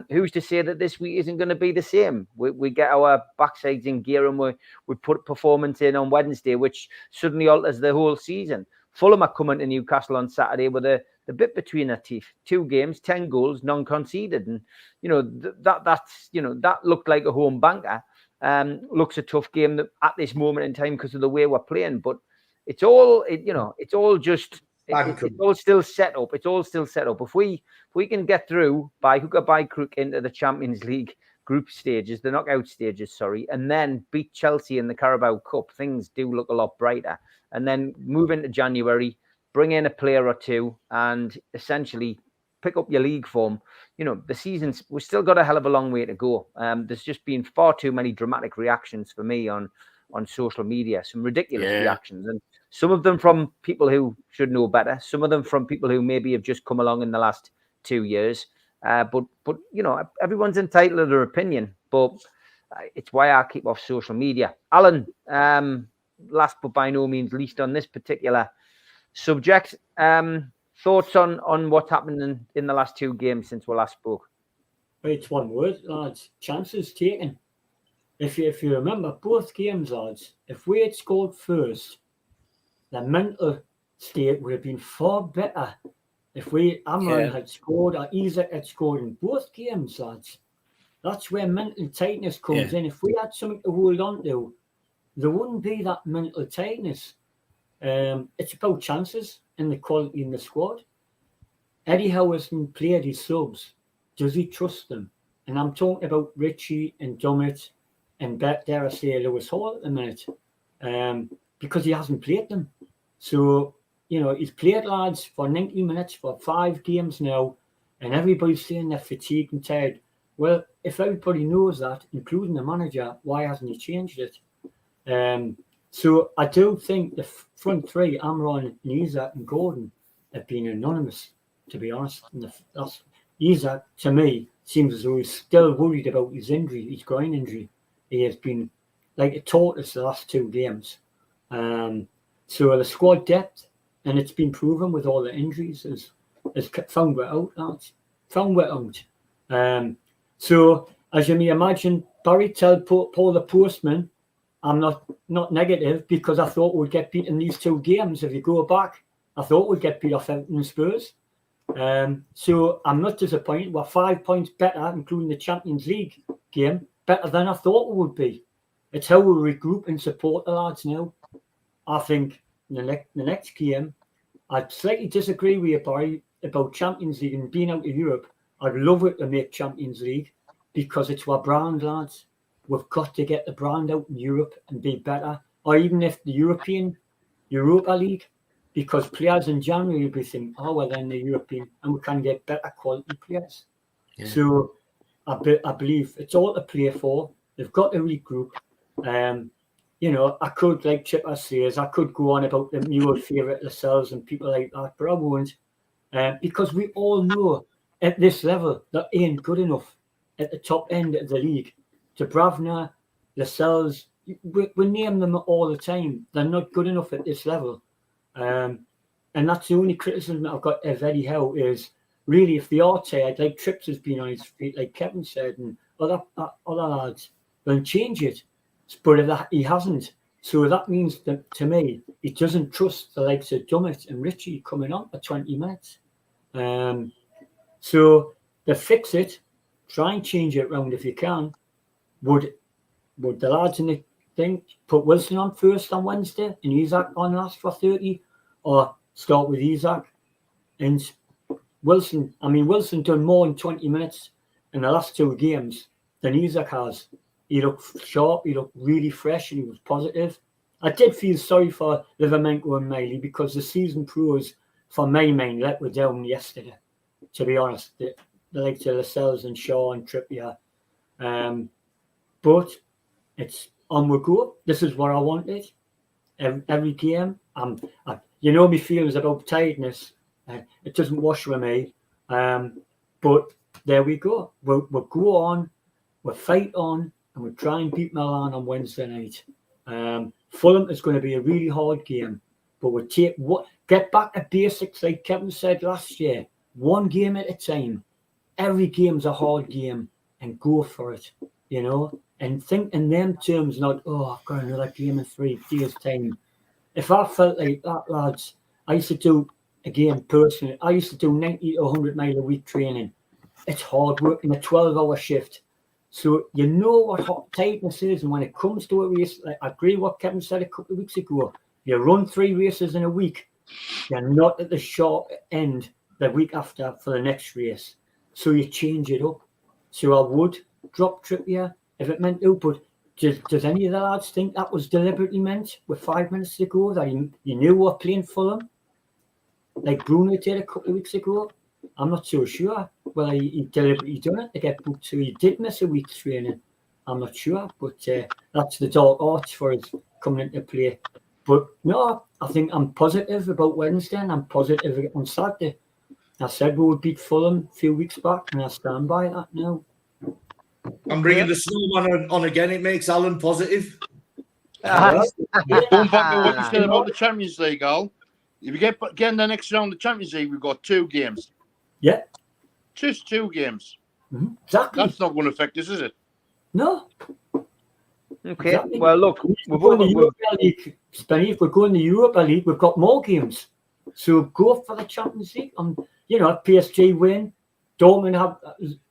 Who's to say that this week isn't going to be the same? We get our backsides in gear and we put performance in on Wednesday, which suddenly alters the whole season. Fulham are coming to Newcastle on Saturday with the bit between their teeth. 2 games, 10 goals, none conceded, and you know that looked like a home banker. Looks a tough game at this moment in time because of the way we're playing. But it's all just Bank it's all still set up. It's all still set up. If we can get through by hook or by crook into the Champions League group stages, the knockout stages, sorry, and then beat Chelsea in the Carabao Cup, things do look a lot brighter. And then move into January, bring in a player or two, and essentially pick up your league form. You know, the season's, we've still got a hell of a long way to go. There's just been far too many dramatic reactions for me on social media, some ridiculous reactions, and some of them from people who should know better, some of them from people who maybe have just come along in the last 2 years. But you know, everyone's entitled to their opinion, but it's why I keep off social media. Alan, last but by no means least on this particular subject, thoughts on what happened in the last 2 games since we last spoke? It's one word, lads. Chances taken. If you remember both games, lads, if we had scored first, the mental state would have been far better. If Amran had scored or Isaac had scored in both games, lads, that's where mental tightness comes in. If we had something to hold on to, there wouldn't be that mental tightness. It's about chances and the quality in the squad. Eddie Howe hasn't played his subs. Does he trust them? And I'm talking about Richie and Dummett and dare I say Lewis Hall at the minute, because he hasn't played them. So, you know, he's played lads for 90 minutes for 5 games now, and everybody's saying they're fatigued and tired. Well, if everybody knows that, including the manager, why hasn't he changed it? So I do think the front three, Amron, Isaac and Gordon, have been anonymous, to be honest. And Isaac, to me, seems as though he's still worried about his injury, his groin injury. He has been like a tortoise the last 2 games. So the squad depth, and it's been proven with all the injuries, has found it out. So as you may imagine, Barry told Paul the postman, I'm not negative, because I thought we'd get beaten these 2 games. If you go back, I thought we'd get beat off Everton and Spurs. So I'm not disappointed. We're 5 points better, including the Champions League game, better than I thought we would be. It's how we regroup and support the lads now. I think the next game, I'd slightly disagree with you, Barry, about Champions League and being out of Europe. I'd love it to make Champions League because it's our brand, lads. We've got to get the brand out in Europe and be better. Or even if the Europa League, because players in January will be thinking, oh, well, then the European, and we can get better quality players. Yeah. So I believe it's all to play for. They've got to regroup. You know, I could, like Chipper says, I could go on about the new favourite Lascelles and people like that, but I won't. Because we all know at this level that ain't good enough at the top end of the league. Dubravna, Lascelles, we name them all the time. They're not good enough at this level. And that's the only criticism that I've got of Eddie Howe is really if they are tired, like Trips has been on his feet, like Kevin said, and other lads, then change it. But if he hasn't, so that means that to me, he doesn't trust the likes of Dummett and Richie coming on for 20 minutes. So to fix it, try and change it around if you can. Would the lads in the thing put Wilson on first on Wednesday and Isaac on last for 30, or start with Isaac and Wilson? I mean, Wilson done more in 20 minutes in the last 2 games than Isaac has. He looked sharp, he looked really fresh, and he was positive. I did feel sorry for Livermenko and Miley because the season pros for my mind let me down yesterday, to be honest. The likes of Lascelles and Shaw and Trippier. But it's on we go. This is what I wanted. Every game, you know, my feelings about tiredness. It doesn't wash with me. But there we go. We'll go on. We'll fight on. And we'll try and beat Milan on Wednesday night. Fulham is going to be a really hard game. But we'll get back to basics like Kevin said last year. 1 game at a time. Every game's a hard game. And go for it, you know. And think in them terms, not, I've got another game in 3 days' time. If I felt like that, lads, I used to do, again, personally, I used to do 90 to 100 mile a week training. It's hard work in a 12-hour shift. So you know what hot tightness is. And when it comes to a race, I agree with what Kevin said a couple of weeks ago. You run 3 races in a week. You're not at the sharp end the week after for the next race. So you change it up. So I would drop Trippier if it meant to, but does any of the lads think that was deliberately meant with 5 minutes to go, that you knew we were playing Fulham? Like Bruno did a couple of weeks ago? I'm not so sure whether he deliberately done it to get booked, so he did miss a week's training. I'm not sure, but that's the dark arts for us coming into play. But no, I think I'm positive about Wednesday and I'm positive on Saturday. I said we would beat Fulham a few weeks back and I stand by that now. I'm bringing the snowman on again. It makes Alan positive. Going back to what you said about the Champions League, Al. If you get in the next round of the Champions League, we've got 2 games. Yeah. Just 2 games. Mm-hmm. Exactly. That's not going to affect us, is it? No. Okay. Exactly. Well, look, we're going to Europa League, Spenny. If we're going to Europa League, we've got more games. So go for the Champions League. You know, PSG win. Dortmund have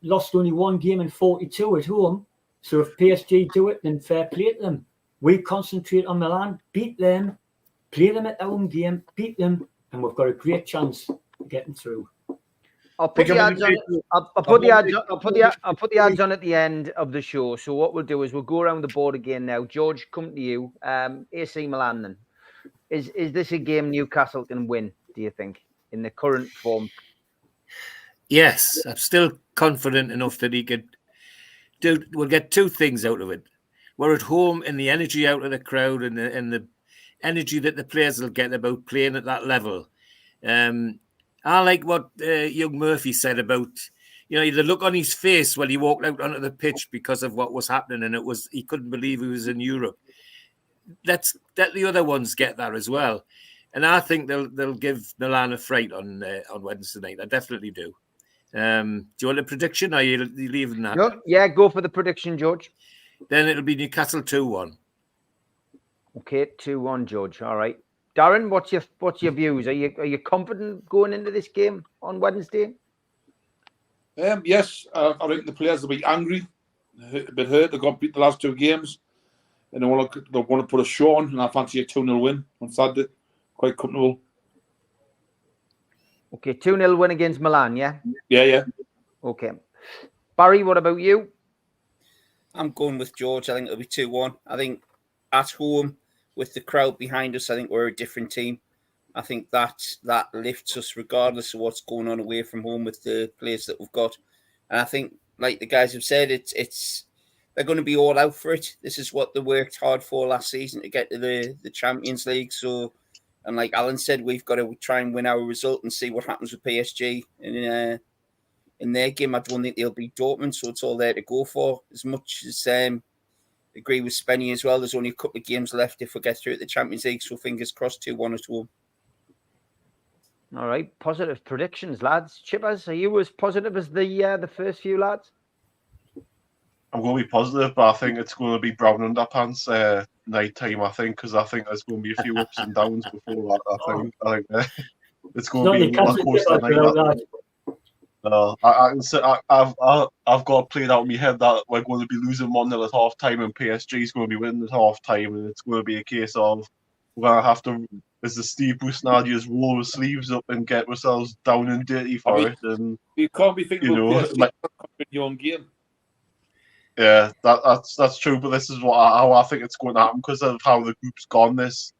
lost only 1 game in 42 at home. So if PSG do it, then fair play to them. We concentrate on Milan, beat them, play them at their home game, beat them, and we've got a great chance of getting through. I'll put the ads on. I'll put the ads on at the end of the show. So what we'll do is we'll go around the board again now. George, come to you. AC Milan then. Is this a game Newcastle can win, do you think, in the current form? Yes, I'm still confident enough that he could do. We'll get 2 things out of it. We're at home, and the energy out of the crowd and the energy that the players will get about playing at that level. I like what young Murphy said about, the look on his face when he walked out onto the pitch because of what was happening, and he couldn't believe he was in Europe. Let the other ones get that as well, and I think they'll give Milan a fright on Wednesday night. I definitely do. Do you want a prediction? Or are you leaving that? No, yeah, go for the prediction, George. Then it'll be Newcastle 2-1. Okay, 2-1, George. All right, Darren, what's your views? Are you confident going into this game on Wednesday? Yes, I think the players will be angry, a bit hurt. They got beat the last 2 games, and they want to put a show on. And I fancy a 2-0 win on Saturday. Quite comfortable. Okay, 2-0 win against Milan. Yeah. Yeah. Okay, Barry, what about you? I'm going with George. I think it'll be 2-1. I think at home with the crowd behind us, I think we're a different team. I think that lifts us regardless of what's going on away from home with the players that we've got. And I think, like the guys have said, they're going to be all out for it. This is what they worked hard for last season to get to the Champions League. So, and like Alan said, we've got to try and win our result and see what happens with PSG in their game. I don't think they'll beat Dortmund, so it's all there to go for. As much as agree with Spenny as well, there's only a couple of games left if we get through at the Champions League, so fingers crossed 2-1 at home. All right, positive predictions, lads. Chippers, are you as positive as the first few lads? I'm going to be positive, but I think it's going to be brown underpants night time. I think because I think there's going to be a few ups and downs before that. I think it's going to be a roller coaster night. I've got played out in my head that we're going to be losing 1-0 at half time and PSG is going to be winning at half time, and it's going to be a case of we're going to have to, as the Steve Busnadias, roll our sleeves up and get ourselves down and dirty for it. And you can't be thinking about PSG in your own game. Yeah, that's true, but this is how I think it's going to happen because of how the group's gone this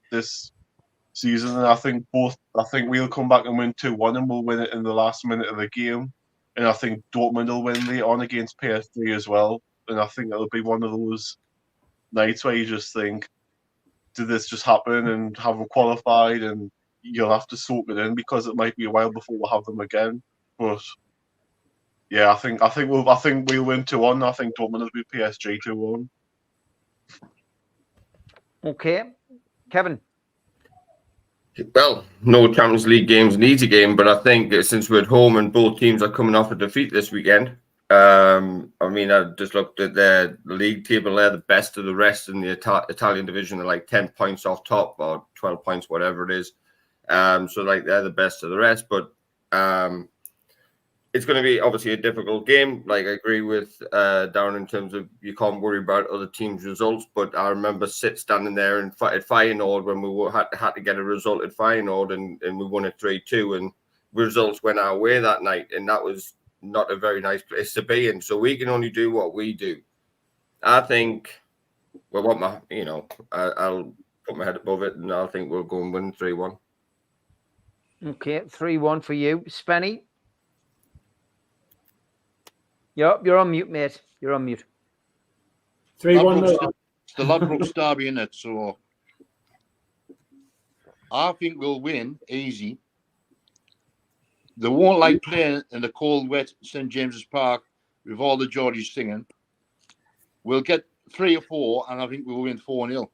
season, and I think we'll come back and win 2-1, and we'll win it in the last minute of the game, and I think Dortmund will win later on against PSG as well, and I think it'll be one of those nights where you just think, did this just happen, and have we qualified, and you'll have to soak it in because it might be a while before we'll have them again, but. Yeah, I think we'll win 2-1. I think Dortmund will be PSG 2-1. Okay, Kevin. Well, no Champions League games needs a game, but I think since we're at home and both teams are coming off a defeat this weekend, I just looked at the league table. They're the best of the rest in the Italian division. They're like 10 points off top or 12 points, whatever it is. So like they're the best of the rest, but. it's going to be obviously a difficult game. Like, I agree with Darren in terms of you can't worry about other teams' results. But I remember standing there and at Feyenoord when we had to get a result at Feyenoord and we won it 3-2 and results went our way that night. And that was not a very nice place to be in. So we can only do what we do. I think, well, I'll put my head above it and I think we'll go and win 3-1. Okay, 3-1 for you. Spenny? You're on mute, mate. You're on mute. 3-1. It's the Ladbrokes derby, in it, so I think we'll win easy. They won't like playing in the cold, wet St James's Park with all the Geordies singing. We'll get 3 or 4, and I think we'll win 4-0.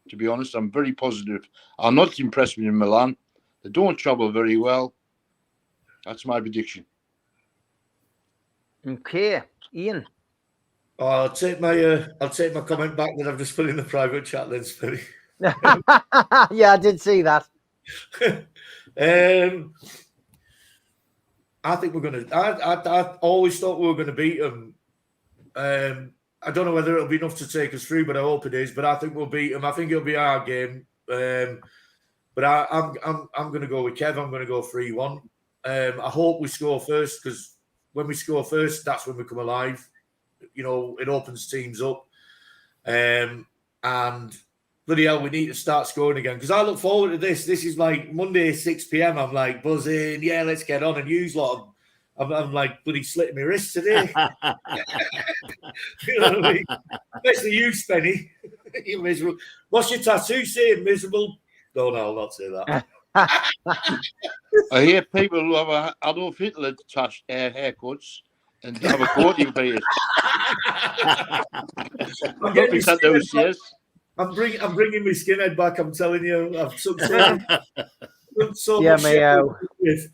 To be honest, I'm very positive. I'm not impressed with Milan. They don't travel very well. That's my prediction. Okay, Ian. Oh, I'll take my comment back that I've just put in the private chat then, Spenny. Yeah, I did see that. I think we're going to. I always thought we were going to beat them. I don't know whether it'll be enough to take us through, but I hope it is. But I think we'll beat them. I think it'll be our game. But I'm going to go with Kev. I'm going to go 3-1. I hope we score first, because when we score first, that's when we come alive. You know, it opens teams up. And bloody hell, we need to start scoring again. Because I look forward to this. This is like Monday, 6 p.m. I'm like buzzing. Yeah, let's get on. And use lot. I'm like bloody slitting my wrists today. You know what I mean? Especially you, Spenny. You're miserable. What's your tattoo saying? Miserable? No, I'll not say that. I hear people who have Adolf Hitler haircuts and have a coating beard. I'm bringing my skinhead back. I'm telling you, I've so much shit.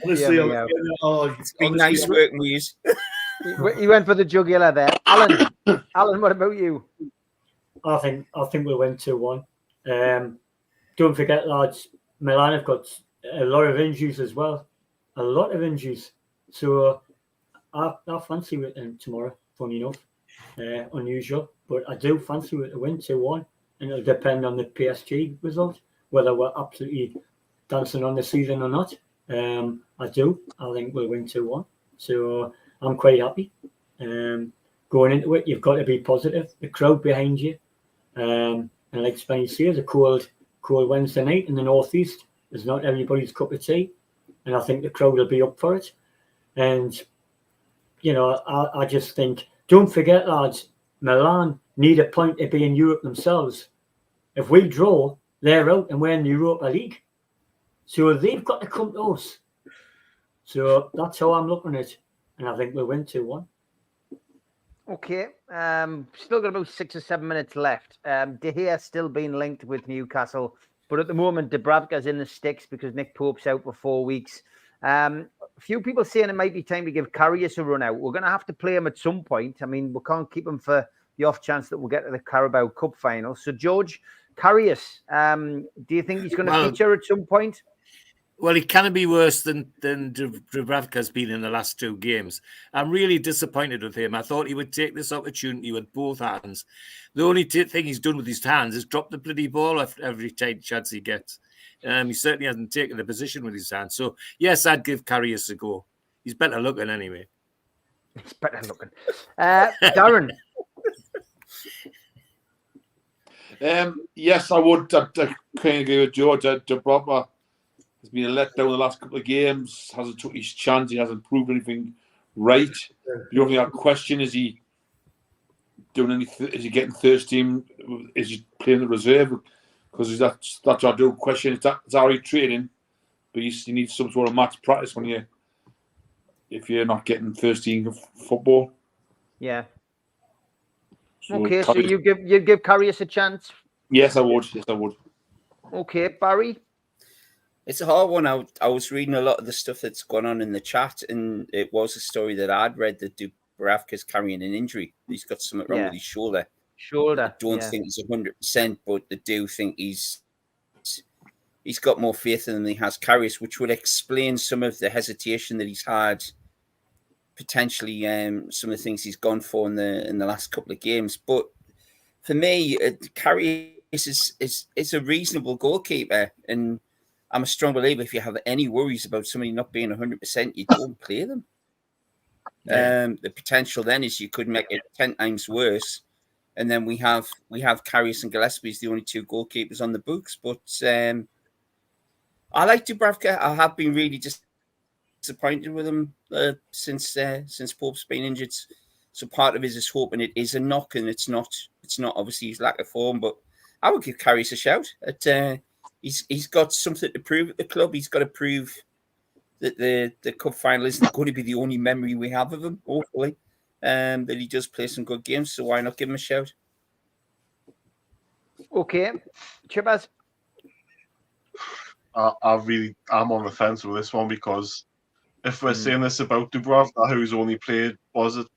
Honestly, it's been nice working with you. You went for the jugular there, Alan. Alan, what about you? I think we'll win 2-1. Don't forget, lads, Milan have got a lot of injuries as well. A lot of injuries. So I fancy it tomorrow, funny enough. Unusual. But I do fancy it to win 2-1. And it'll depend on the PSG result, whether we're absolutely dancing on the season or not. I do. I think we'll win 2-1. So I'm quite happy. Going into it, you've got to be positive. The crowd behind you. And like Spenny says, a cold Wednesday night in the northeast is not everybody's cup of tea. And I think the crowd will be up for it. And, you know, I just think, don't forget, lads, Milan need a point to be in Europe themselves. If we draw, they're out and we're in the Europa League. So they've got to come to us. So that's how I'm looking at it. And I think we'll win 2-1. Okay. Still got about 6 or 7 minutes left. De Gea still being linked with Newcastle. But at the moment, Dubravka's in the sticks because Nick Pope's out for 4 weeks. A few people saying it might be time to give Karius a run out. We're going to have to play him at some point. I mean, we can't keep him for the off chance that we'll get to the Carabao Cup final. So, George, Karius, do you think he's going to feature at some point? Well, it can be worse than Dubravka's been in the last 2 games. I'm really disappointed with him. I thought he would take this opportunity with both hands. The only thing he's done with his hands is drop the bloody ball every chance he gets. He certainly hasn't taken the position with his hands. So, yes, I'd give Karius a go. He's better looking anyway. He's better looking. Darren? Yes, I would. I kind of agree with George. Dubravka has been a letdown the last couple of games. Hasn't took his chance. He hasn't proved anything right. The only question is he doing anything? Is he getting first team? Is he playing the reserve? Because that's our real question. It's already training, but you need some sort of match practice if you're not getting first team football. Yeah. So okay, so you'd give Karius a chance? Yes, I would. Yes, I would. Okay, Barry? It's a hard one. I was reading a lot of the stuff that's gone on in the chat, and it was a story that I'd read that Dubravka's carrying an injury. He's got something wrong with his shoulder. I don't think he's 100%, but I do think he's got more faith in him than he has Karius, which would explain some of the hesitation that he's had potentially some of the things he's gone for in the last couple of games. But for me, Karius is a reasonable goalkeeper, and I'm a strong believer if you have any worries about somebody not being 100%, you don't play them. Yeah. The potential then is you could make it 10 times worse. And then we have Karius and Gillespie as the only two goalkeepers on the books. But I like Dubravka. I have been really disappointed with him since Pope's been injured. So part of it is hoping it is a knock, and it's not obviously his lack of form. But I would give Karius a shout. He's got something to prove at the club. He's got to prove that the cup final isn't going to be the only memory we have of him. Hopefully, that he does play some good games. So why not give him a shout? Okay, Chippers. I'm on the fence with this one, because if we're saying this about Dubravka, who's only played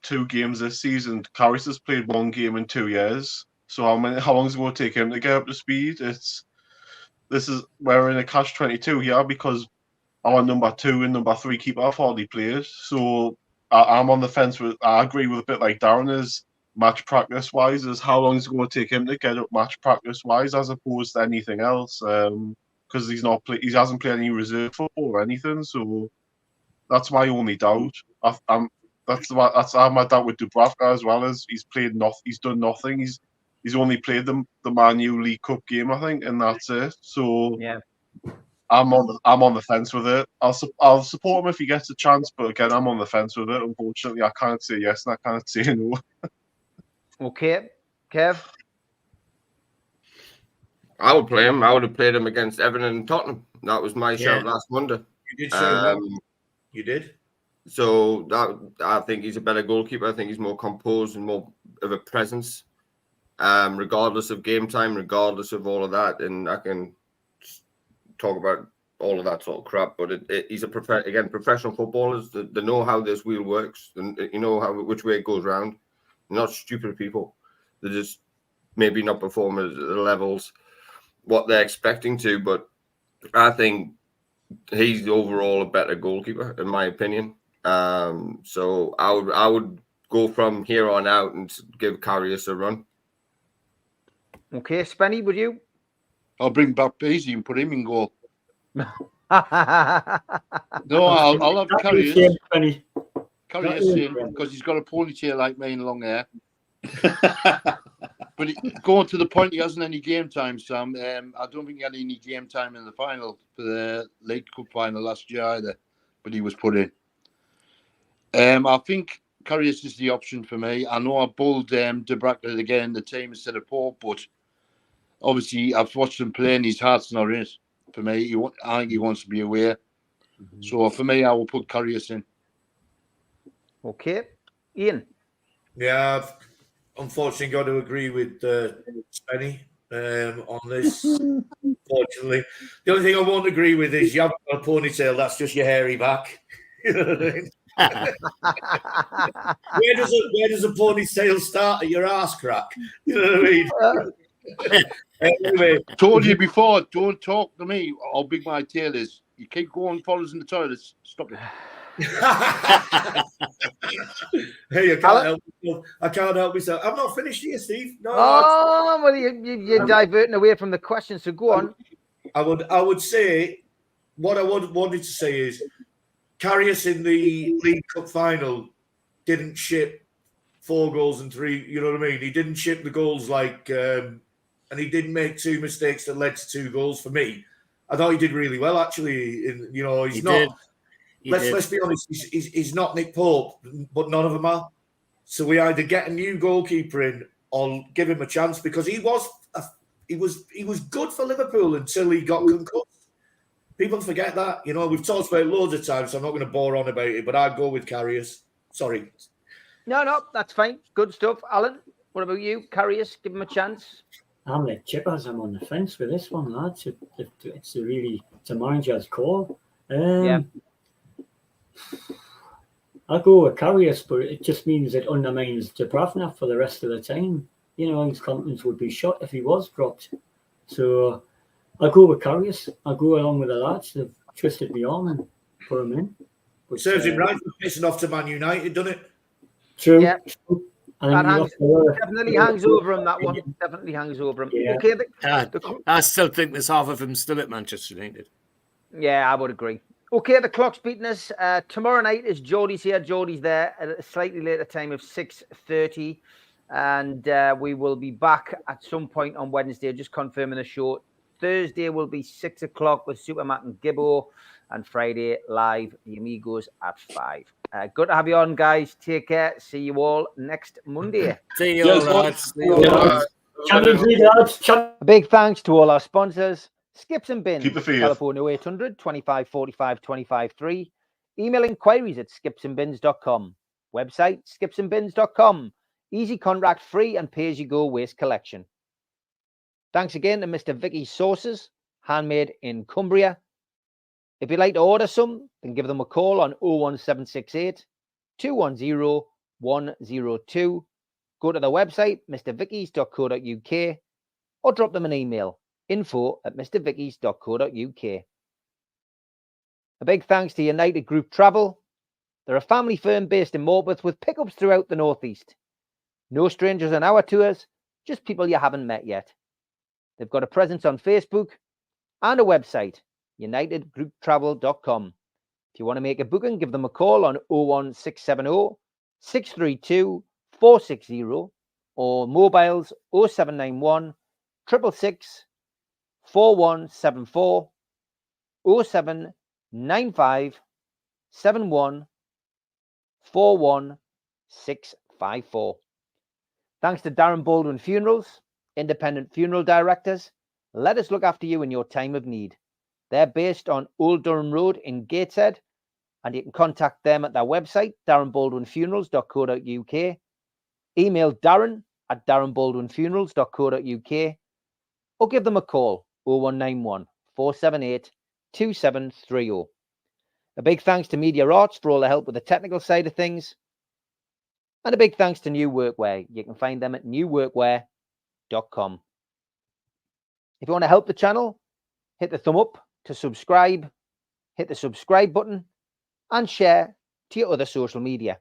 2 games this season, Karius has played 1 game in 2 years. So how long is it going to take him to get up to speed? We're in a catch-22 here, because our number 2 and number 3 keeper are hardly players. So I'm on the fence with. I agree with a bit like Darren is. Match practice wise, is how long is it going to take him to get up match practice wise, as opposed to anything else, because he hasn't played any reserve football or anything. So that's my only doubt. That's my doubt with Dubravka as well, as he's done nothing. He's only played the Man U League Cup game, I think, and that's it. So yeah, I'm on the fence with it. I'll support him if he gets a chance, but again, I'm on the fence with it. Unfortunately, I can't say yes and I can't say no. Okay, Kev. I would play him. I would have played him against Everton and Tottenham. That was my shout last Monday. You did say well. You did. So I think he's a better goalkeeper. I think he's more composed and more of a presence, regardless of game time, regardless of all of that. And I can talk about all of that sort of crap. But he's professional footballers. They know how this wheel works, and you know which way it goes round. They're not stupid people. They're just maybe not performing at the levels what they're expecting to. But I think he's overall a better goalkeeper, in my opinion. So I would go from here on out and give Karius a run. Okay, Spenny, would you? I'll bring back Beasley and put him in goal. No, I'll have Karius. Karius in, because he's got a ponytail like me and long hair. But going to the point, he hasn't any game time, Sam. I don't think he had any game time in the final for the League Cup final last year either, but he was put in. I think Karius is the option for me. I know I bulled Dubravka again in the team instead of Pope, but obviously I've watched him play and his heart's not in it. For me, I think he wants to be aware. Mm-hmm. So for me, I will put Karius in. Okay. Ian? Yeah, I've unfortunately got to agree with Spenny on this, unfortunately. The only thing I won't agree with is you haven't got a ponytail, that's just your hairy back. You know what I mean? Where does a ponytail start? At your ass crack? You know what I mean? Anyway. Told you before, don't talk to me how big my tail is. You keep going follows in the toilets. Stop it. Hey, I can't help myself. I'm not finished here, Steve. No. Well, you're diverting away from the question, so go on. I would say what I wanted to say is Karius in the League Cup final didn't ship 4 goals and 3. You know what I mean? He didn't ship the goals and he didn't make 2 mistakes that led to 2 goals for me. I thought he did really well, actually. He's not. Let's be honest. He's not Nick Pope, but none of them are. So we either get a new goalkeeper in or give him a chance, because he was good for Liverpool until he got concussed. People forget that. We've talked about it loads of times, so I'm not going to bore on about it. But I'd go with Karius. Sorry. No, that's fine. Good stuff, Alan. What about you, Karius? Give him a chance. I'm like Chippers. I'm on the fence with this one, lads. It's a manager's call. Yeah. I'll go with Karius, but it just means it undermines Dubravka for the rest of the time. His confidence would be shot if he was dropped. So I'll go with Karius. I'll go along with the lads. They've twisted me arm and put him in. Serves him right for pissing off to Man United, doesn't it? True. Yeah. And That then definitely hangs over him, that one. Definitely hangs over him. Yeah. Okay. I still think there's half of them still at Manchester United. Yeah, I would agree. Okay, the clock's beating us. Tomorrow night is Geordie's here. Geordie's there at a slightly later time of 6:30. And we will be back at some point on Wednesday, just confirming the show. Thursday will be 6 o'clock with Supermat and Gibbo. And Friday, live, the Amigos at 5. Good to have you on, guys. Take care. See you all next Monday. See you all, lads. A big thanks to all our sponsors. Skips and Bins. Keep the faith. Telephone 0800 25 45 25 3. Email inquiries at skipsandbins.com. Website skipsandbins.com. Easy contract, free and pay-as-you-go waste collection. Thanks again to Mr. Vicky's Sauces, handmade in Cumbria. If you'd like to order some, then give them a call on 01768 210 102. Go to the website, mrvickys.co.uk, or drop them an email, info@mrvickys.co.uk. A big thanks to United Group Travel. They're a family firm based in Morpeth with pickups throughout the Northeast. No strangers on our tours, just people you haven't met yet. They've got a presence on Facebook and a website, unitedgrouptravel.com. If you want to make a booking, give them a call on 01670 632 460 or mobiles 0791 666 4174 0795 71 41654. Thanks to Darren Baldwin Funerals, independent funeral directors. Let us look after you in your time of need. They're based on Old Durham Road in Gateshead, and you can contact them at their website, darrenbaldwinfunerals.co.uk. Email darren@darrenbaldwinfunerals.co.uk or give them a call, 0191 478 2730. A big thanks to Media Arts for all the help with the technical side of things. And a big thanks to New Workwear. You can find them at newworkwear.com. If you want to help the channel, hit the thumb up to subscribe, hit the subscribe button, and share to your other social media.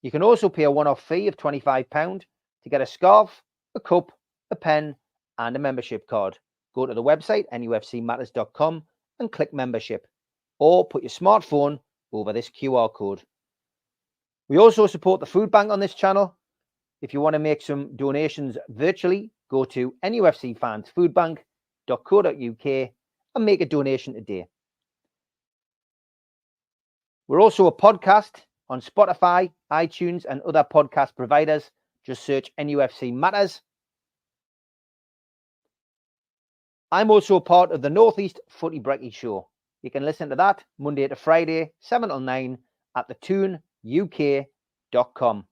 You can also pay a one-off fee of £25 to get a scarf, a cup, a pen, and a membership card. Go to the website, nufcmatters.com, and click membership, or put your smartphone over this QR code. We also support the food bank on this channel. If you want to make some donations virtually, go to nufcfansfoodbank.co.uk and make a donation today. We're also a podcast on Spotify, iTunes, and other podcast providers. Just search NUFC Matters. I'm also a part of the Northeast Footy Brekkie Show. You can listen to that Monday to Friday, 7 till 9 at the tooneuk.com.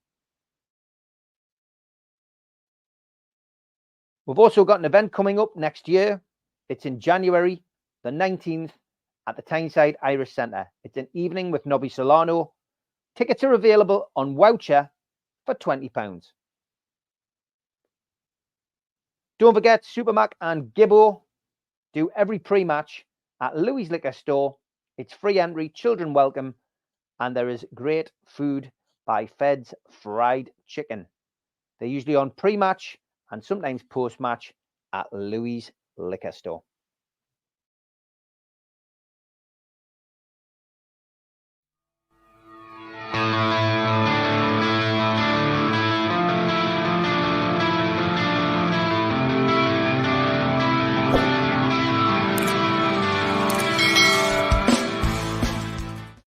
We've also got an event coming up next year. It's in January the 19th at the Tyneside Irish Centre. It's an evening with Nobby Solano. Tickets are available on Voucher for £20. Don't forget, Supermac and Gibbo do every pre-match at Louis Liquor Store. It's free entry, children welcome, and there is great food by Fed's Fried Chicken. They're usually on pre-match and sometimes post-match at Louis Liquor Store.